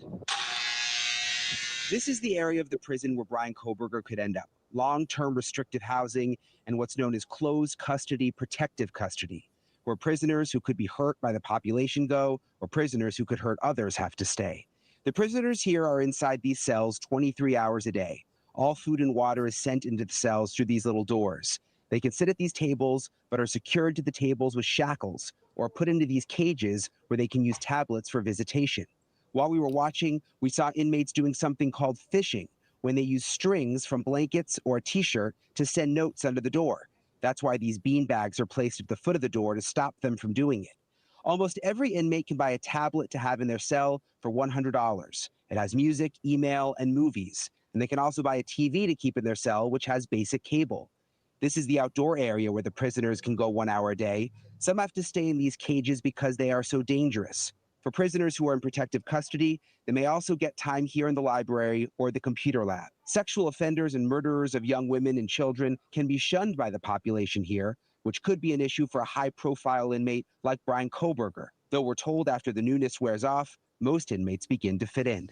This is the area of the prison where Brian Kohberger could end up. Long-term restrictive housing and what's known as closed custody, protective custody, where prisoners who could be hurt by the population go, or prisoners who could hurt others have to stay. The prisoners here are inside these cells 23 hours a day. All food and water is sent into the cells through these little doors. They can sit at these tables, but are secured to the tables with shackles, or put into these cages where they can use tablets for visitation. While we were watching, we saw inmates doing something called fishing, when they use strings from blankets or a t-shirt to send notes under the door. That's why these bean bags are placed at the foot of the door to stop them from doing it. Almost every inmate can buy a tablet to have in their cell for $100. It has music, email, and movies. And they can also buy a TV to keep in their cell, which has basic cable. This is the outdoor area where the prisoners can go 1 hour a day. Some have to stay in these cages because they are so dangerous. For prisoners who are in protective custody, they may also get time here in the library or the computer lab. Sexual offenders and murderers of young women and children can be shunned by the population here, which could be an issue for a high-profile inmate like Brian Kohberger. Though we're told after the newness wears off, most inmates begin to fit in.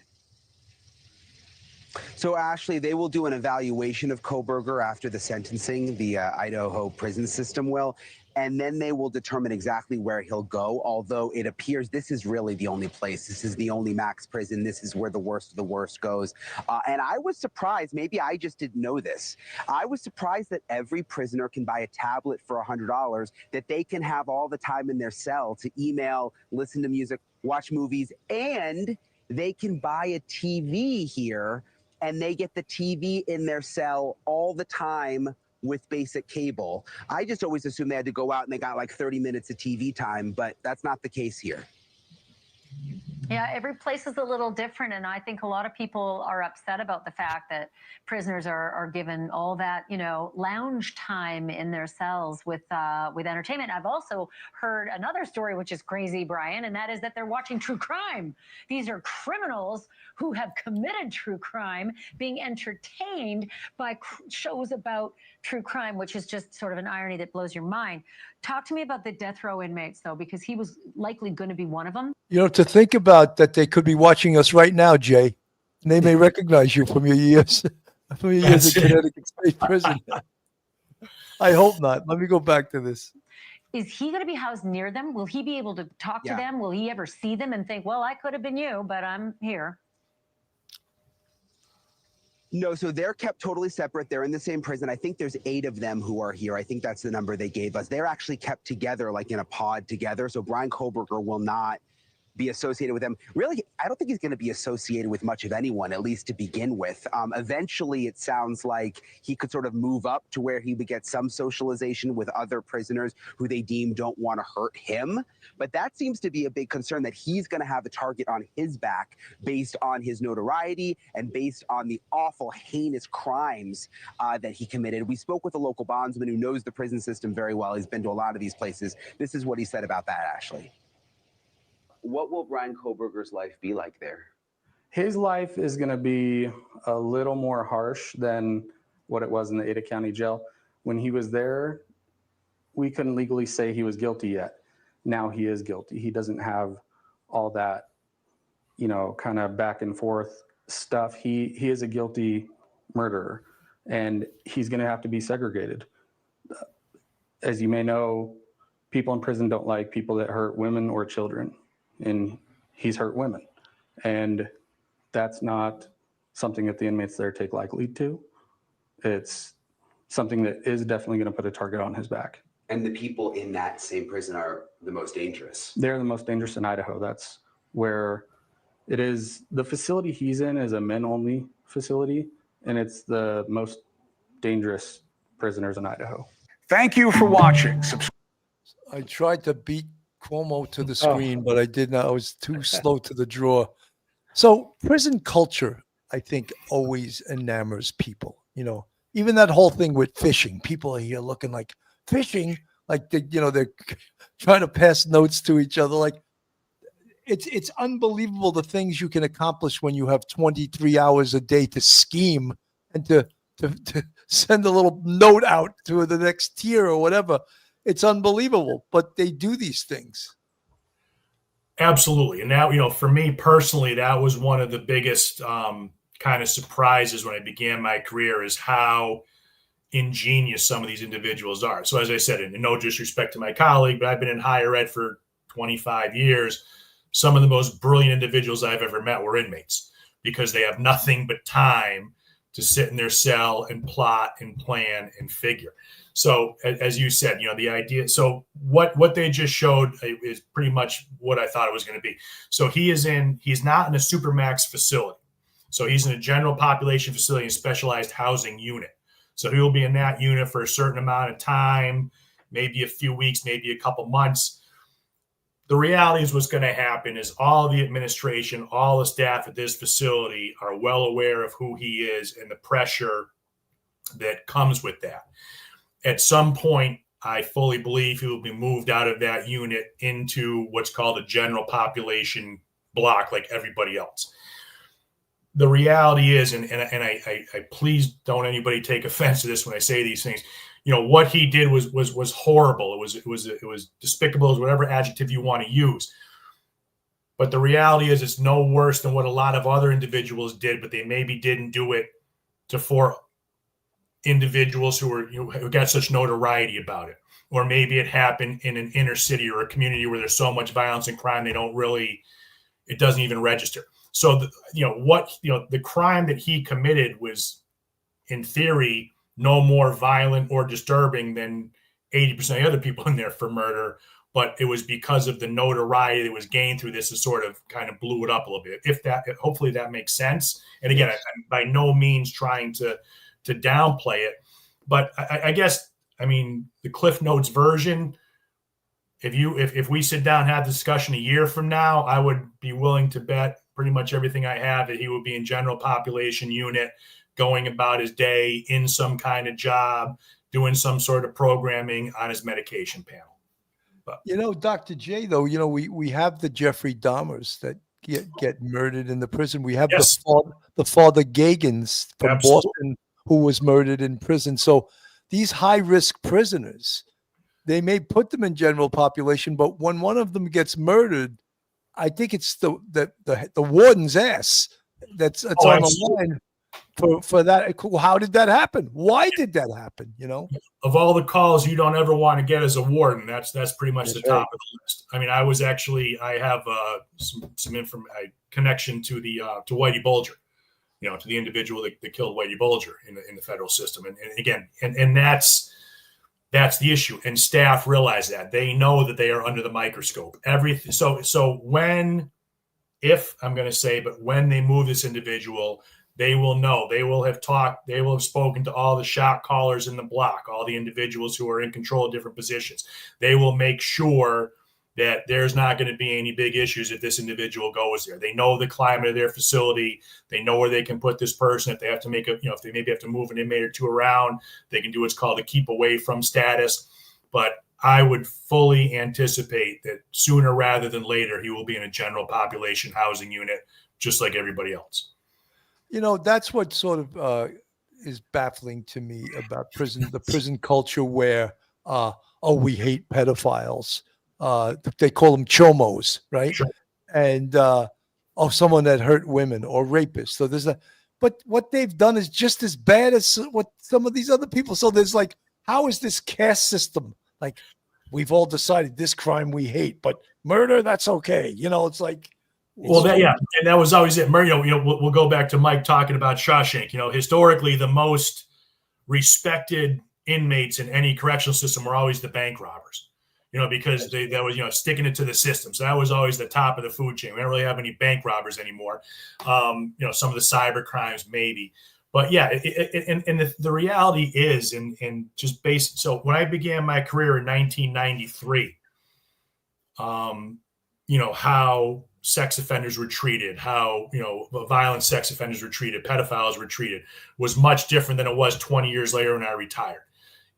So, Ashley, they will do an evaluation of Kohberger after the sentencing, the Idaho prison system will. and then they will determine exactly where he'll go, although it appears this is really the only place. This is the only max prison. This is where the worst of the worst goes. And I was surprised, maybe I just didn't know this, I was surprised that every prisoner can buy a tablet for $100, that they can have all the time in their cell to email, listen to music, watch movies, and they can buy a TV here, and they get the TV in their cell all the time with basic cable. I just always assumed they had to go out and they got like 30 minutes of TV time, but that's not the case here. Yeah, every place is a little different, and I think a lot of people are upset about the fact that prisoners are given all that, you know, lounge time in their cells with entertainment. I've also heard another story which is crazy, Brian, and that is that they're watching true crime. These are criminals who have committed true crime being entertained by shows about true crime, which is just sort of an irony that blows your mind. Talk to me about the death row inmates, though, because he was likely going to be one of them. You know, to think about that, they could be watching us right now, Jay, and they may recognize you from your years, from your years in Connecticut State Prison. I hope not. Let me go back to this. Is he going to be housed near them? Will he be able to talk to them? Will he ever see them and think, well, I could have been you, but I'm here? No, so they're kept totally separate. They're in the same prison. I think there's 8 of them who are here. I think that's the number they gave us. They're actually kept together, like in a pod together. So Brian Kohberger will not be associated with them. Really, I don't think he's going to be associated with much of anyone, at least to begin with. Eventually, it sounds like he could sort of move up to where he would get some socialization with other prisoners who they deem don't want to hurt him. But that seems to be a big concern, that he's going to have a target on his back based on his notoriety and based on the awful, heinous crimes that he committed. We spoke with a local bondsman who knows the prison system very well. He's been to a lot of these places. This is what he said about that, Ashley. What will Brian Kohberger's life be like there? His life is going to be a little more harsh than what it was in the Ada County Jail. When he was there, we couldn't legally say he was guilty yet. Now he is guilty. He doesn't have all that, you know, kind of back and forth stuff. He is a guilty murderer, and he's going to have to be segregated. As you may know, people in prison don't like people that hurt women or children. And he's hurt women. And that's not something that the inmates there take lightly to. It's something that is definitely going to put a target on his back. And the people in that same prison are the most dangerous. They're the most dangerous in Idaho. That's where it is. The facility he's in is a men-only facility, and it's the most dangerous prisoners in Idaho. Thank you for watching. I tried to beat Cuomo to the screen, but I did not. I was too slow to the draw. So prison culture, I think, always enamors people. You know, even that whole thing with fishing. People are here looking like fishing, like they're trying to pass notes to each other. Like it's unbelievable the things you can accomplish when you have 23 hours a day to scheme and to send a little note out to the next tier or whatever. It's unbelievable, but they do these things. Absolutely. And now, you know, for me personally, that was one of the biggest kind of surprises when I began my career, is how ingenious some of these individuals are. So as I said, and no disrespect to my colleague, but I've been in higher ed for 25 years. Some of the most brilliant individuals I've ever met were inmates, because they have nothing but time to sit in their cell and plot and plan and figure. So as you said, you know, the idea, so what they just showed is pretty much what I thought it was going to be. So he's not in a supermax facility. So he's in a general population facility, a specialized housing unit. So he'll be in that unit for a certain amount of time, maybe a few weeks, maybe a couple months. The reality is what's going to happen is all the administration, all the staff at this facility are well aware of who he is and the pressure that comes with that. At some point, I fully believe he will be moved out of that unit into what's called a general population block, like everybody else. The reality is, and I please don't anybody take offense to this when I say these things. You know, what he did was horrible. It was despicable, whatever adjective you want to use. But the reality is, it's no worse than what a lot of other individuals did, but they maybe didn't do it to 4 individuals who got such notoriety about it. or maybe it happened in an inner city or a community where there's so much violence and crime it doesn't even register. So the crime that he committed was, in theory, no more violent or disturbing than 80% of the other people in there for murder. But it was because of the notoriety that was gained through this that sort of kind of blew it up a little bit. Hopefully that makes sense. And again, I'm by no means trying to downplay it, but I guess, the Cliff Notes version, if we sit down and have the discussion a year from now, I would be willing to bet pretty much everything I have that he would be in general population unit, going about his day in some kind of job, doing some sort of programming on his medication panel. But, Dr. J, though, we have the Jeffrey Dahmers that get murdered in the prison. We have yes. the Father Gagans from Absolutely. Boston who was murdered in prison. So these high-risk prisoners, they may put them in general population, but when one of them gets murdered, I think it's the warden's ass that's on the line for that. How did that happen? Why did that happen? Of all the calls you don't ever want to get as a warden, that's pretty much the top of the list. I have some connection to to Whitey Bulger, to the individual that killed Whitey Bulger in the federal system. And again, that's the issue. And staff realize that. They know that they are under the microscope. Everything. So when they move this individual, they will know. They will have talked. They will have spoken to all the shot callers in the block, all the individuals who are in control of different positions. They will make sure that there's not going to be any big issues if this individual goes there. They know the climate of their facility. They know where they can put this person. If they have to if they maybe have to move an inmate or two around, they can do what's called a keep away from status. But I would fully anticipate that sooner rather than later, he will be in a general population housing unit, just like everybody else. That's what sort of is baffling to me about the prison culture where, we hate pedophiles. They call them chomos, right? Sure. And someone that hurt women or rapists. So but what they've done is just as bad as what some of these other people. So there's how is this caste system? We've all decided this crime we hate, but murder, that's okay. It's like. Well, and that was always it. We'll go back to Mike talking about Shawshank. Historically, the most respected inmates in any correctional system were always the bank robbers. Because that was sticking it to the system. So that was always the top of the food chain. We don't really have any bank robbers anymore. Some of the cyber crimes maybe, but the reality is, and just based. So when I began my career in 1993, how sex offenders were treated, how, violent sex offenders were treated, pedophiles were treated, was much different than it was 20 years later when I retired.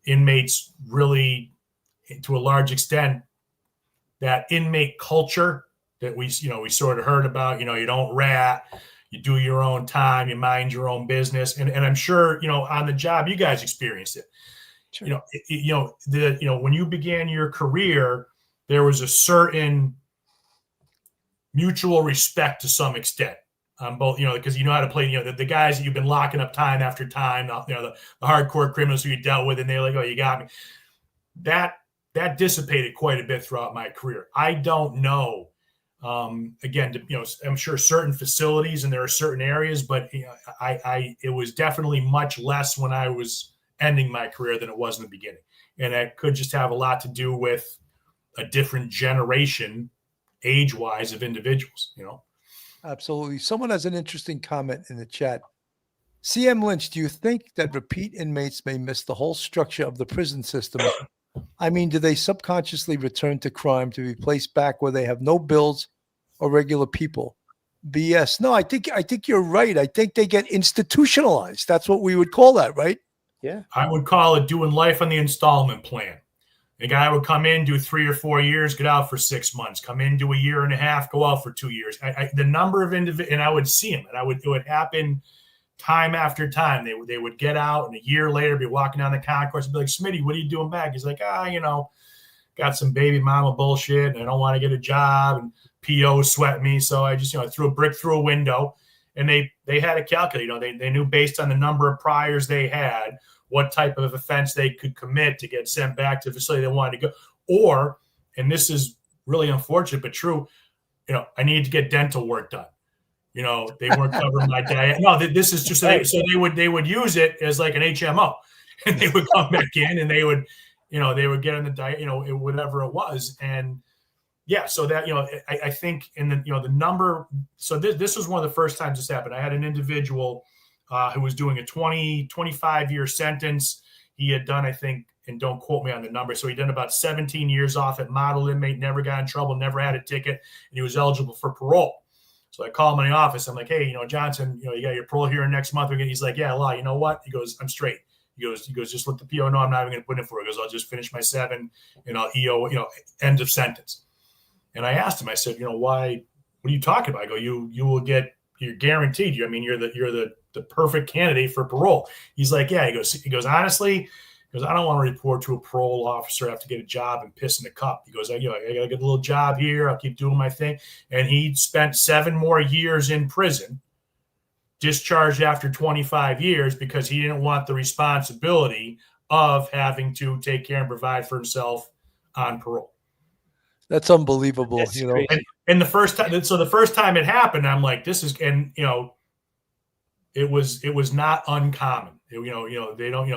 Inmates really, to a large extent, that inmate culture that we sort of heard about, you don't rat, you do your own time, you mind your own business. And I'm sure, on the job, you guys experienced it. Sure. When you began your career, there was a certain mutual respect to some extent on both, because you know how to play, the guys that you've been locking up time after time, the hardcore criminals who you dealt with, and they're like, oh, you got me. That dissipated quite a bit throughout my career. I don't know. Again, I'm sure certain facilities and there are certain areas, but it was definitely much less when I was ending my career than it was in the beginning. And that could just have a lot to do with a different generation age-wise of individuals, Absolutely. Someone has an interesting comment in the chat. CM Lynch, do you think that repeat inmates may miss the whole structure of the prison system? Do they subconsciously return to crime to be placed back where they have no bills or regular people? BS. No, I think you're right. I think they get institutionalized. That's what we would call that, right? Yeah. I would call it doing life on the installment plan. A guy would come in, do 3 or 4 years, get out for 6 months, come in, do a year and a half, go out for 2 years. The number of individuals, and I would see them, and it would happen time after time. They would get out, and a year later be walking down the concourse and be like, Smitty, what are you doing back? He's like, got some baby mama bullshit, and I don't want to get a job, and PO sweat me. So I just, threw a brick through a window, and they had a calculator. They knew based on the number of priors they had what type of offense they could commit to get sent back to the facility they wanted to go. Or, and this is really unfortunate but true, I needed to get dental work done. They weren't covering my diet. No, this is just so they would use it as like an HMO, and they would come back in and they would get on the diet, whatever it was. And yeah, so that, I think in the number, so this was one of the first times this happened. I had an individual who was doing a 25-year sentence. He had done, I think, and don't quote me on the number, so he done about 17 years off at model inmate, never got in trouble, never had a ticket, and he was eligible for parole. So I call him in the office. I'm like, hey, Johnson, you got your parole here next month. He's like, yeah, law, you know what? He goes, I'm straight. He goes, just let the PO know I'm not even going to put in for it. He goes, I'll just finish my 7 and I'll EO, end of sentence. And I asked him, I said, why, what are you talking about? I go, you will get, you're guaranteed. You're the perfect candidate for parole. He's like, yeah. He goes, honestly, I don't want to report to a parole officer. I have to get a job and piss in the cup. He goes, I got to get a little job here. I'll keep doing my thing. And he spent 7 more years in prison, discharged after 25 years because he didn't want the responsibility of having to take care and provide for himself on parole. That's unbelievable. That's crazy. And the first time it happened, I'm like, this is, and it was not uncommon. They don't,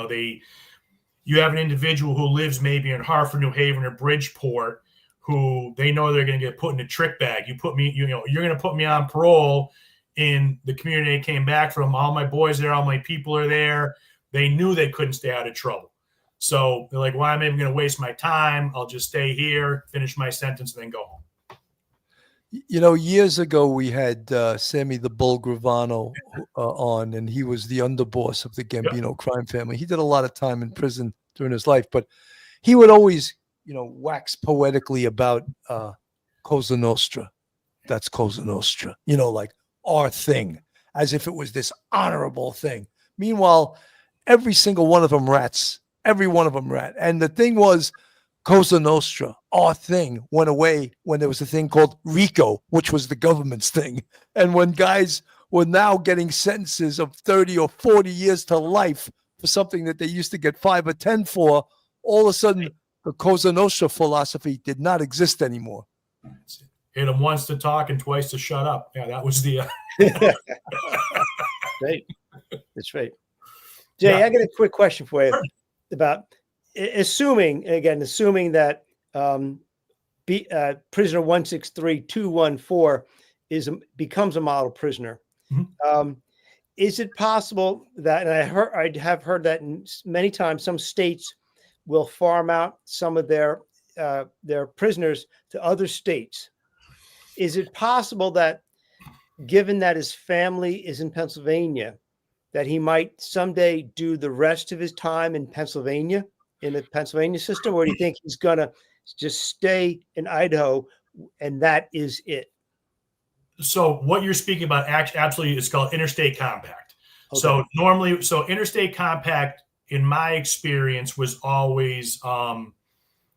you have an individual who lives maybe in Hartford, New Haven, or Bridgeport, who they know they're going to get put in a trick bag. You put me, you're going to put me on parole in the community I came back from. All my boys there, all my people are there. They knew they couldn't stay out of trouble. So they're like, why am I even going to waste my time? I'll just stay here, finish my sentence, and then go home. Years ago, we had Sammy the Bull Gravano on, and he was the underboss of the Gambino crime family. He did a lot of time in prison during his life, but he would always, wax poetically about Cosa Nostra. That's Cosa Nostra, like our thing, as if it was this honorable thing. Meanwhile, every single one of them rats. Every one of them rat. And the thing was, Cosa Nostra, our thing, went away when there was a thing called RICO, which was the government's thing. And when guys were now getting sentences of 30 or 40 years to life for something that they used to get 5 or 10 for, all of a sudden, the Cosa Nostra philosophy did not exist anymore. Hit them once to talk and twice to shut up. Yeah, that was the... Right. That's right. Jay, I got a quick question for you about assuming that prisoner 163214 becomes a model prisoner. Mm-hmm. Is it possible that, and I have heard that many times, some states will farm out some of their prisoners to other states? Is it possible that, given that his family is in Pennsylvania, that he might someday do the rest of his time in Pennsylvania, in the Pennsylvania system? Or do you think he's going to just stay in Idaho and that is it? So what you're speaking about absolutely is called interstate compact. Okay. So interstate compact, in my experience, was always,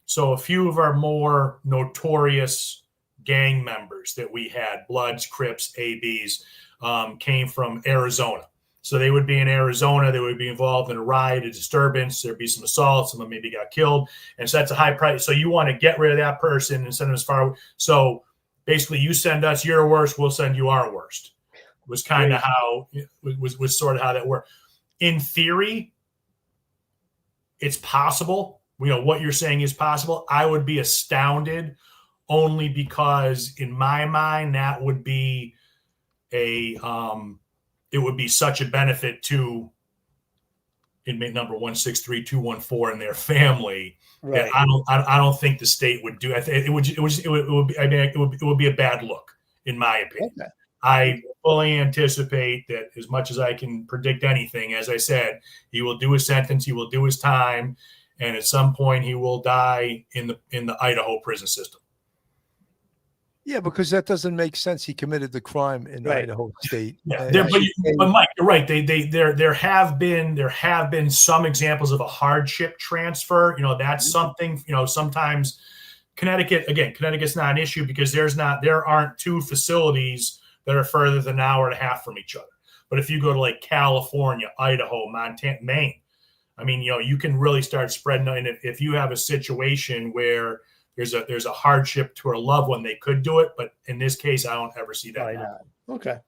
so a few of our more notorious gang members that we had, Bloods, Crips, ABs, came from Arizona. So they would be in Arizona. They would be involved in a riot, a disturbance. There'd be some assaults. Someone maybe got killed. And so that's a high price. So you want to get rid of that person and send them as far. So basically, you send us your worst, we'll send you our worst. Was kind of how was sort of how that worked. In theory, it's possible. What you're saying is possible. I would be astounded, only because in my mind that would be it would be such a benefit to inmate number 163214 and their family. Right. That I don't think the state would do. It would be a bad look, in my opinion. Okay. I fully anticipate that, as much as I can predict anything, as I said, he will do his sentence, he will do his time, and at some point he will die in the Idaho prison system. Yeah, because that doesn't make sense. He committed the crime in Idaho State. Yeah, but Mike, you're right. There have been some examples of a hardship transfer. That's something. Sometimes Connecticut's not an issue because there aren't 2 facilities that are further than an hour and a half from each other. But if you go to like California, Idaho, Montana, Maine, I mean, you can really start spreading. And if you have a situation where there's a hardship to a loved one, they could do it. But in this case, I don't ever see that. Why not? Okay.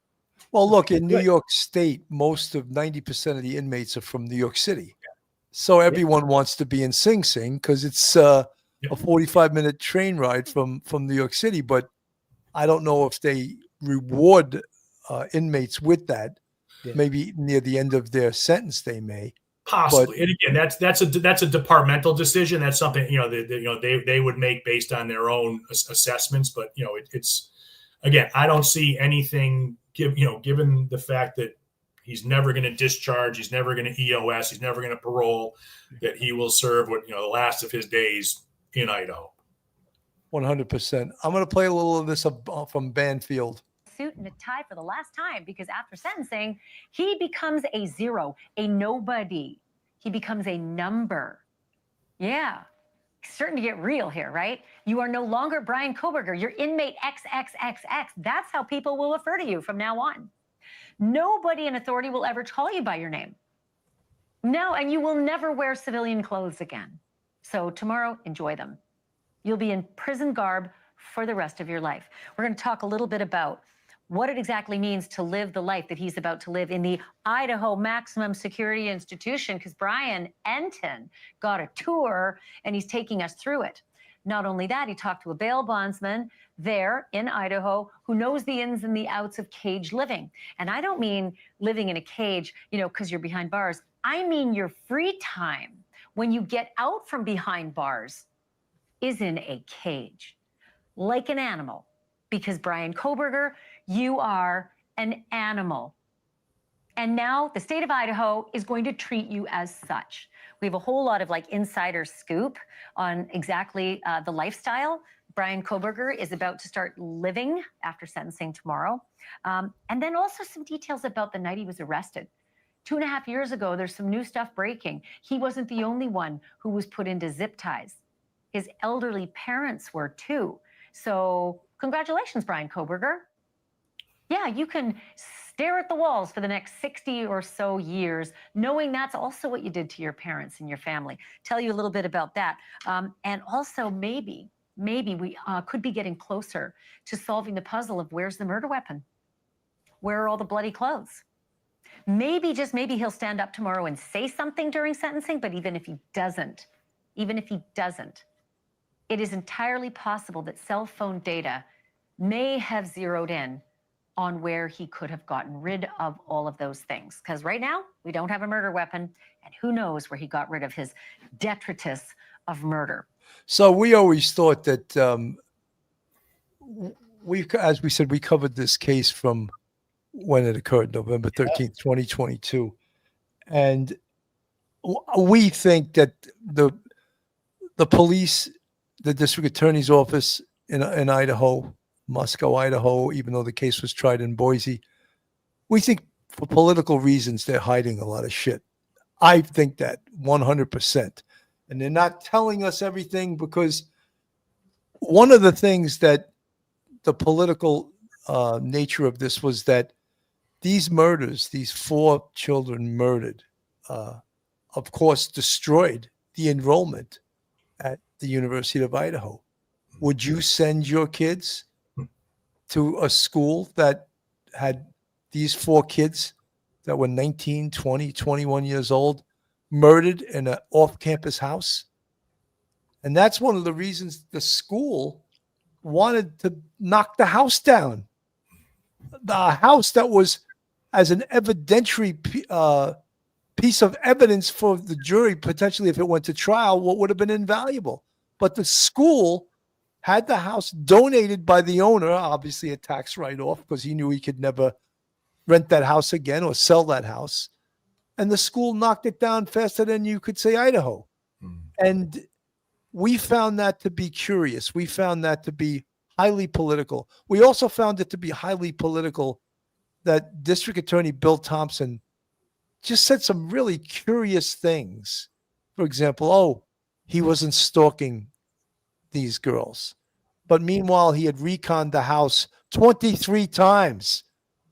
Well, look, in New Good. York State, most of 90% of the inmates are from New York City. So everyone wants to be in Sing Sing because it's a 45-minute train ride from New York City. But I don't know if they reward inmates with that. Yeah. Maybe near the end of their sentence, they may. Possibly, and again, that's a departmental decision. That's something they would make based on their own assessments. But it's again, I don't see anything. Given the fact that he's never going to discharge, he's never going to EOS, he's never going to parole, that he will serve the last of his days in Idaho. 100%. I'm going to play a little of this from Banfield. Suit and a tie for the last time, because after sentencing, he becomes a zero, a nobody. He becomes a number. Yeah. Starting to get real here, right? You are no longer Brian Kohberger. You're inmate XXXX. That's how people will refer to you from now on. Nobody in authority will ever call you by your name. No, and you will never wear civilian clothes again. So tomorrow, enjoy them. You'll be in prison garb for the rest of your life. We're going to talk a little bit about what it exactly means to live the life that he's about to live in the Idaho Maximum Security Institution, because Brian Enton got a tour and he's taking us through it. Not only that, he talked to a bail bondsman there in Idaho who knows the ins and the outs of cage living. And I don't mean living in a cage, because you're behind bars. I mean your free time when you get out from behind bars is in a cage, like an animal. Because Brian Kohberger, you are an animal. And now the state of Idaho is going to treat you as such. We have a whole lot of insider scoop on exactly the lifestyle Brian Kohberger is about to start living after sentencing tomorrow. And then also some details about the night he was arrested. 2.5 years ago, there's some new stuff breaking. He wasn't the only one who was put into zip ties. His elderly parents were too. So congratulations, Brian Kohberger. Yeah, you can stare at the walls for the next 60 or so years, knowing that's also what you did to your parents and your family. Tell you a little bit about that. And also maybe we could be getting closer to solving the puzzle of where's the murder weapon? Where are all the bloody clothes? Maybe, just maybe, he'll stand up tomorrow and say something during sentencing, but even if he doesn't, it is entirely possible that cell phone data may have zeroed in on where he could have gotten rid of all of those things. Because right now, we don't have a murder weapon, and who knows where he got rid of his detritus of murder. So we always thought that as we said, we covered this case from when it occurred, November 13th, 2022. And we think that the police, the district attorney's office in Idaho, Moscow, Idaho, even though the case was tried in Boise, we think for political reasons, they're hiding a lot of shit. I think that 100%. And they're not telling us everything because one of the things that the political nature of this was that these murders, these 4 children murdered, of course, destroyed the enrollment at the University of Idaho. Would you send your kids to a school that had these 4 kids that were 19, 20, 21 years old, murdered in an off-campus house? And that's one of the reasons the school wanted to knock the house down. The house that was as an evidentiary piece of evidence for the jury, potentially if it went to trial, what would have been invaluable. But the school had the house donated by the owner, obviously a tax write-off because he knew he could never rent that house again or sell that house. And the school knocked it down faster than you could say Idaho. And we found that to be curious. We found that to be highly political. We also found it to be highly political that District Attorney Bill Thompson just said some really curious things. For example, he wasn't stalking these girls. But meanwhile, he had reconned the house 23 times.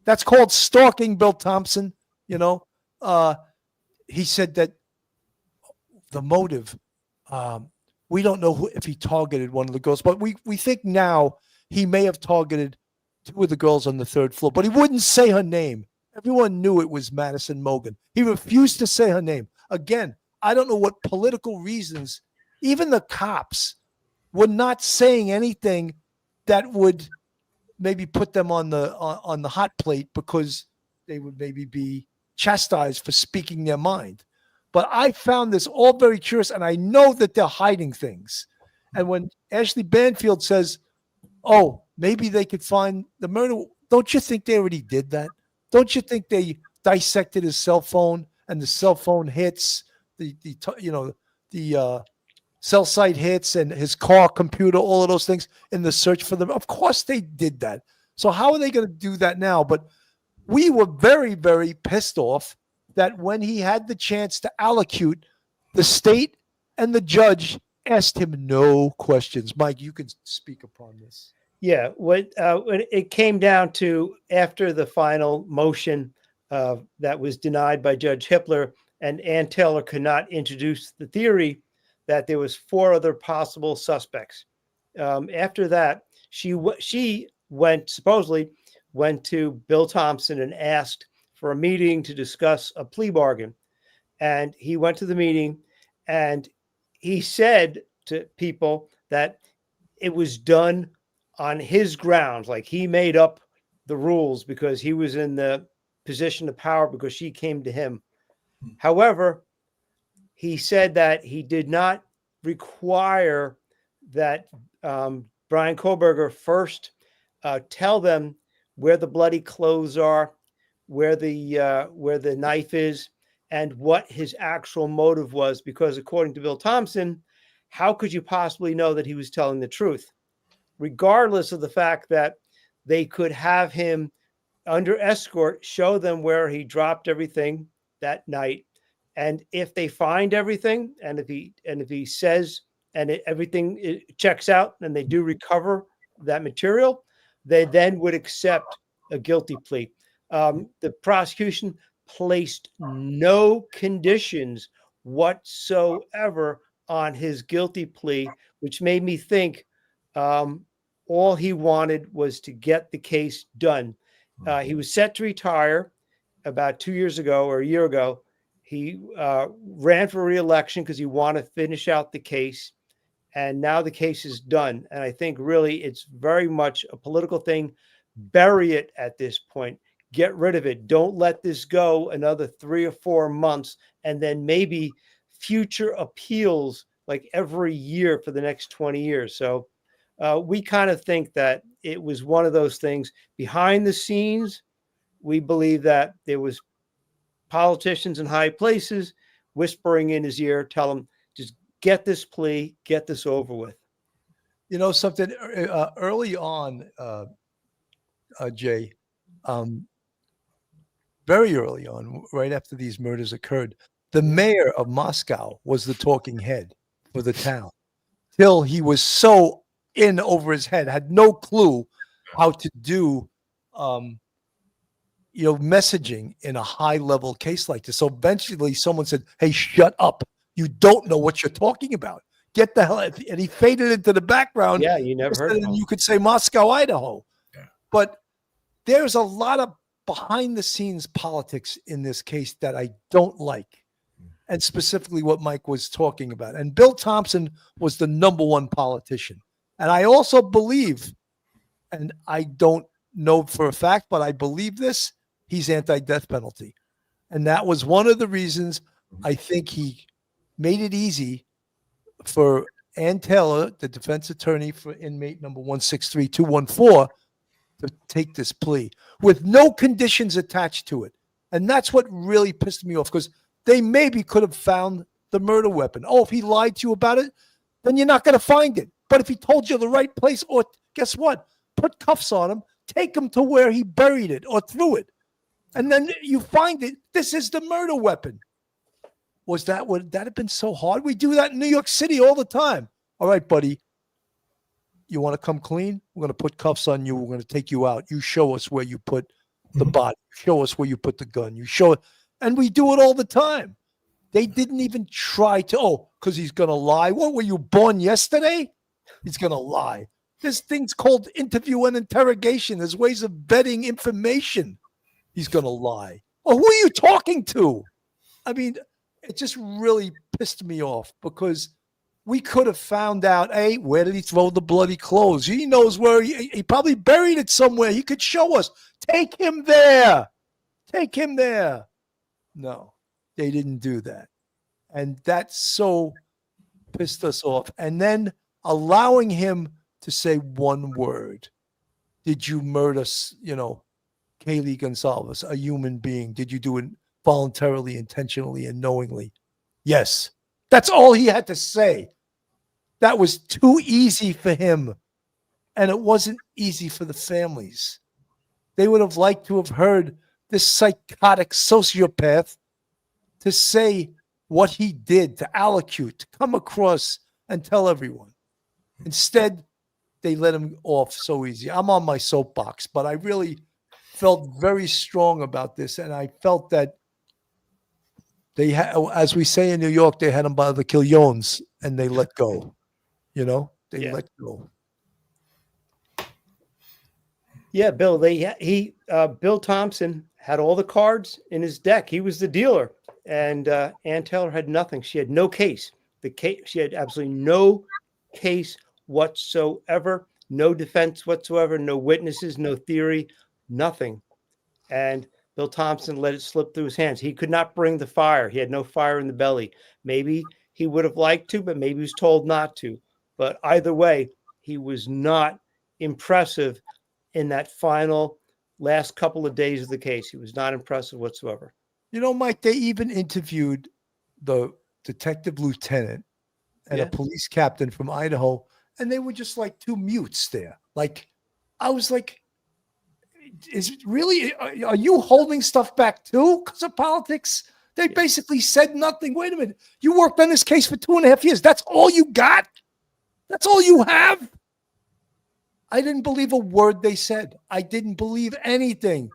That's called stalking, Bill Thompson. He said that the motive. We don't know if he targeted one of the girls, but we think now he may have targeted two of the girls on the third floor, but he wouldn't say her name. Everyone knew it was Madison Mogen. He refused to say her name. Again, I don't know what political reasons, even the cops were not saying anything that would maybe put them on the hot plate because they would maybe be chastised for speaking their mind. But I found this all very curious, and I know that they're hiding things. And when Ashley Banfield says, oh, maybe they could find the murder, don't you think they already did that? Don't you think they dissected his cell phone and the cell phone hits, the cell site hits and his car, computer, all of those things in the search for them? Of course they did that. So how are they going to do that now? But we were very, very pissed off that when he had the chance to allocute, the state and the judge asked him no questions. Mike, you can speak upon this. Yeah, when it came down to after the final motion that was denied by Judge Hippler, and Ann Taylor could not introduce the theory that there was 4 other possible suspects. After that, she supposedly went to Bill Thompson and asked for a meeting to discuss a plea bargain. And he went to the meeting and he said to people that it was done on his grounds, like he made up the rules because he was in the position of power because she came to him. However, he said that he did not require that Brian Kohberger first tell them where the bloody clothes are, where the knife is, and what his actual motive was. Because according to Bill Thompson, how could you possibly know that he was telling the truth? Regardless of the fact that they could have him under escort, show them where he dropped everything that night. And if they find everything, and if he says, and everything checks out, and they do recover that material, they then would accept a guilty plea. The prosecution placed no conditions whatsoever on his guilty plea, which made me think all he wanted was to get the case done. He was set to retire about 2 years ago or a year ago. He ran for re-election because he wanted to finish out the case. And now the case is done. And I think really it's very much a political thing. Bury it at this point. Get rid of it. Don't let this go another 3 or 4 months. And then maybe future appeals like every year for the next 20 years. So we kind of think that it was one of those things behind the scenes. We believe that there was politicians in high places whispering in his ear, tell him, just get this plea, get this over with. You know something, early on, Jay, very early on, right after these murders occurred, the mayor of Moscow was the talking head for the town till he was so in over his head, had no clue how to do messaging in a high level case like this. So eventually someone said, hey, shut up. You don't know what you're talking about. Get the hell out. And he faded into the background. Yeah, you never heard of him. You could say Moscow, Idaho. Yeah. But there's a lot of behind the scenes politics in this case that I don't like. And specifically what Mike was talking about. And Bill Thompson was the number one politician. And I also believe, and I don't know for a fact, but I believe this, he's anti-death penalty. And that was one of the reasons I think he made it easy for Ann Taylor, the defense attorney for inmate number 163214, to take this plea with no conditions attached to it. And that's what really pissed me off, because they maybe could have found the murder weapon. Oh, if he lied to you about it, then you're not going to find it. But if he told you the right place, or guess what? Put cuffs on him, take him to where he buried it or threw it. And then you find it. This is the murder weapon. Would that have been so hard? We do that in New York City all the time. All right, buddy. You want to come clean? We're going to put cuffs on you. We're going to take you out. You show us where you put the body. Show us where you put the gun. You show it. And we do it all the time. They didn't even try to, because he's going to lie. What, were you born yesterday? He's going to lie. There's things called interview and interrogation. There's ways of vetting information. He's going to lie. Well, who are you talking to? I mean, it just really pissed me off because we could have found out, hey, where did he throw the bloody clothes? He knows where he probably buried it somewhere. He could show us. Take him there. Take him there. No, they didn't do that. And that so pissed us off. And then allowing him to say one word. Did you murder, Kaylee Gonzalez, a human being? Did you do it voluntarily, intentionally, and knowingly? Yes. That's all he had to say. That was too easy for him. And it wasn't easy for the families. They would have liked to have heard this psychotic sociopath to say what he did, to allocute, to come across and tell everyone. Instead, they let him off so easy. I'm on my soapbox, but I really felt very strong about this. And I felt that they had, as we say in New York, they had him by the quillones and they let go. They let go. Yeah, Bill. Bill Thompson had all the cards in his deck. He was the dealer, and Ann Taylor had nothing. She had no case. She had absolutely no case whatsoever, no defense whatsoever, no witnesses, no theory, nothing. And Bill Thompson let it slip through his hands. He could not bring the fire. He had no fire in the belly. Maybe he would have liked to, but maybe he was told not to. But either way, he was not impressive in that final last couple of days of the case. He was not impressive whatsoever. Mike, they even interviewed the detective lieutenant and a police captain from Idaho, and they were just like two mutes there. Like, I was like, is it really, are you holding stuff back too because of politics? They basically said nothing. Wait a minute. You worked on this case for 2.5 years. That's all you got? That's all you have? I didn't believe a word they said. I didn't believe anything.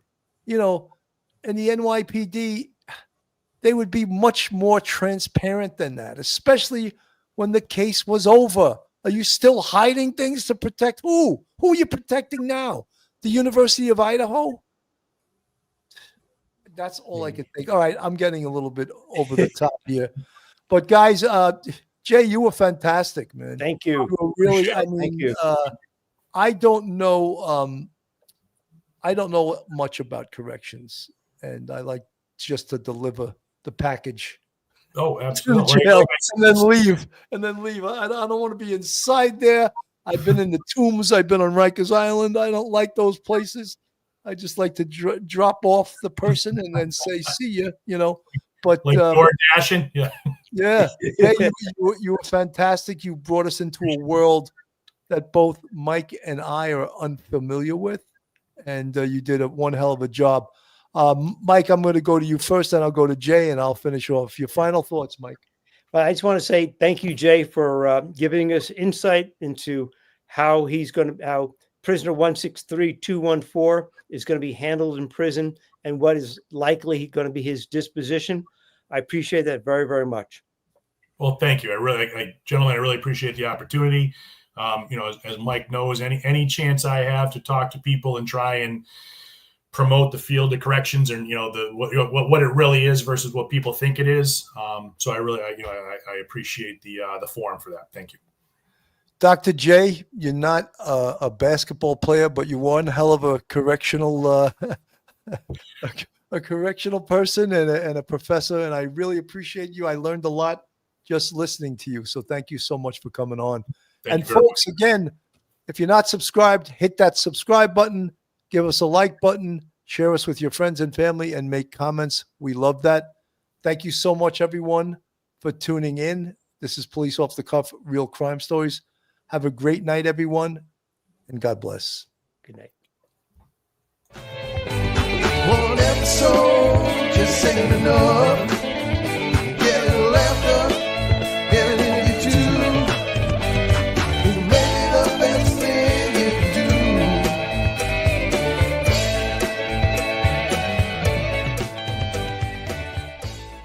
In the NYPD, they would be much more transparent than that, especially when the case was over. Are you still hiding things to protect who? Who are you protecting now? The University of Idaho? That's all I can think. All right, I'm getting a little bit over the top here. But guys, Jay, you were fantastic, man. Thank you. You were really, Thank you. I don't know much about corrections, and I like just to deliver the package. Oh, To absolutely. jail and then leave. I don't want to be inside there. I've been in the tombs. I've been on Rikers Island. I don't like those places. I just like to drop off the person and then say, see ya, But Like door dashing. Yeah. Yeah. Hey, you were fantastic. You brought us into a world that both Mike and I are unfamiliar with, and you did one hell of a job. Mike, I'm going to go to you first, and I'll go to Jay, and I'll finish off. Your final thoughts, Mike. Well, I just want to say thank you, Jay, for giving us insight into how prisoner 163214 is going to be handled in prison and what is likely going to be his disposition. I appreciate that very, very much. Well, thank you. I really appreciate the opportunity. As Mike knows, any chance I have to talk to people and try and promote the field of corrections and what it really is versus what people think it is. So I appreciate the forum for that. Thank you. Dr. J, you're not a basketball player, but you're one hell of a correctional a correctional person and a professor, and I really appreciate you. I learned a lot just listening to you. So thank you so much for coming on. And folks, again, if you're not subscribed, hit that subscribe button, give us a like button, share us with your friends and family, and make comments. We love that. Thank you so much, everyone, for tuning in. This is Police Off the Cuff, Real Crime Stories. Have a great night, everyone, and God bless. Good night. One episode, just ain't enough.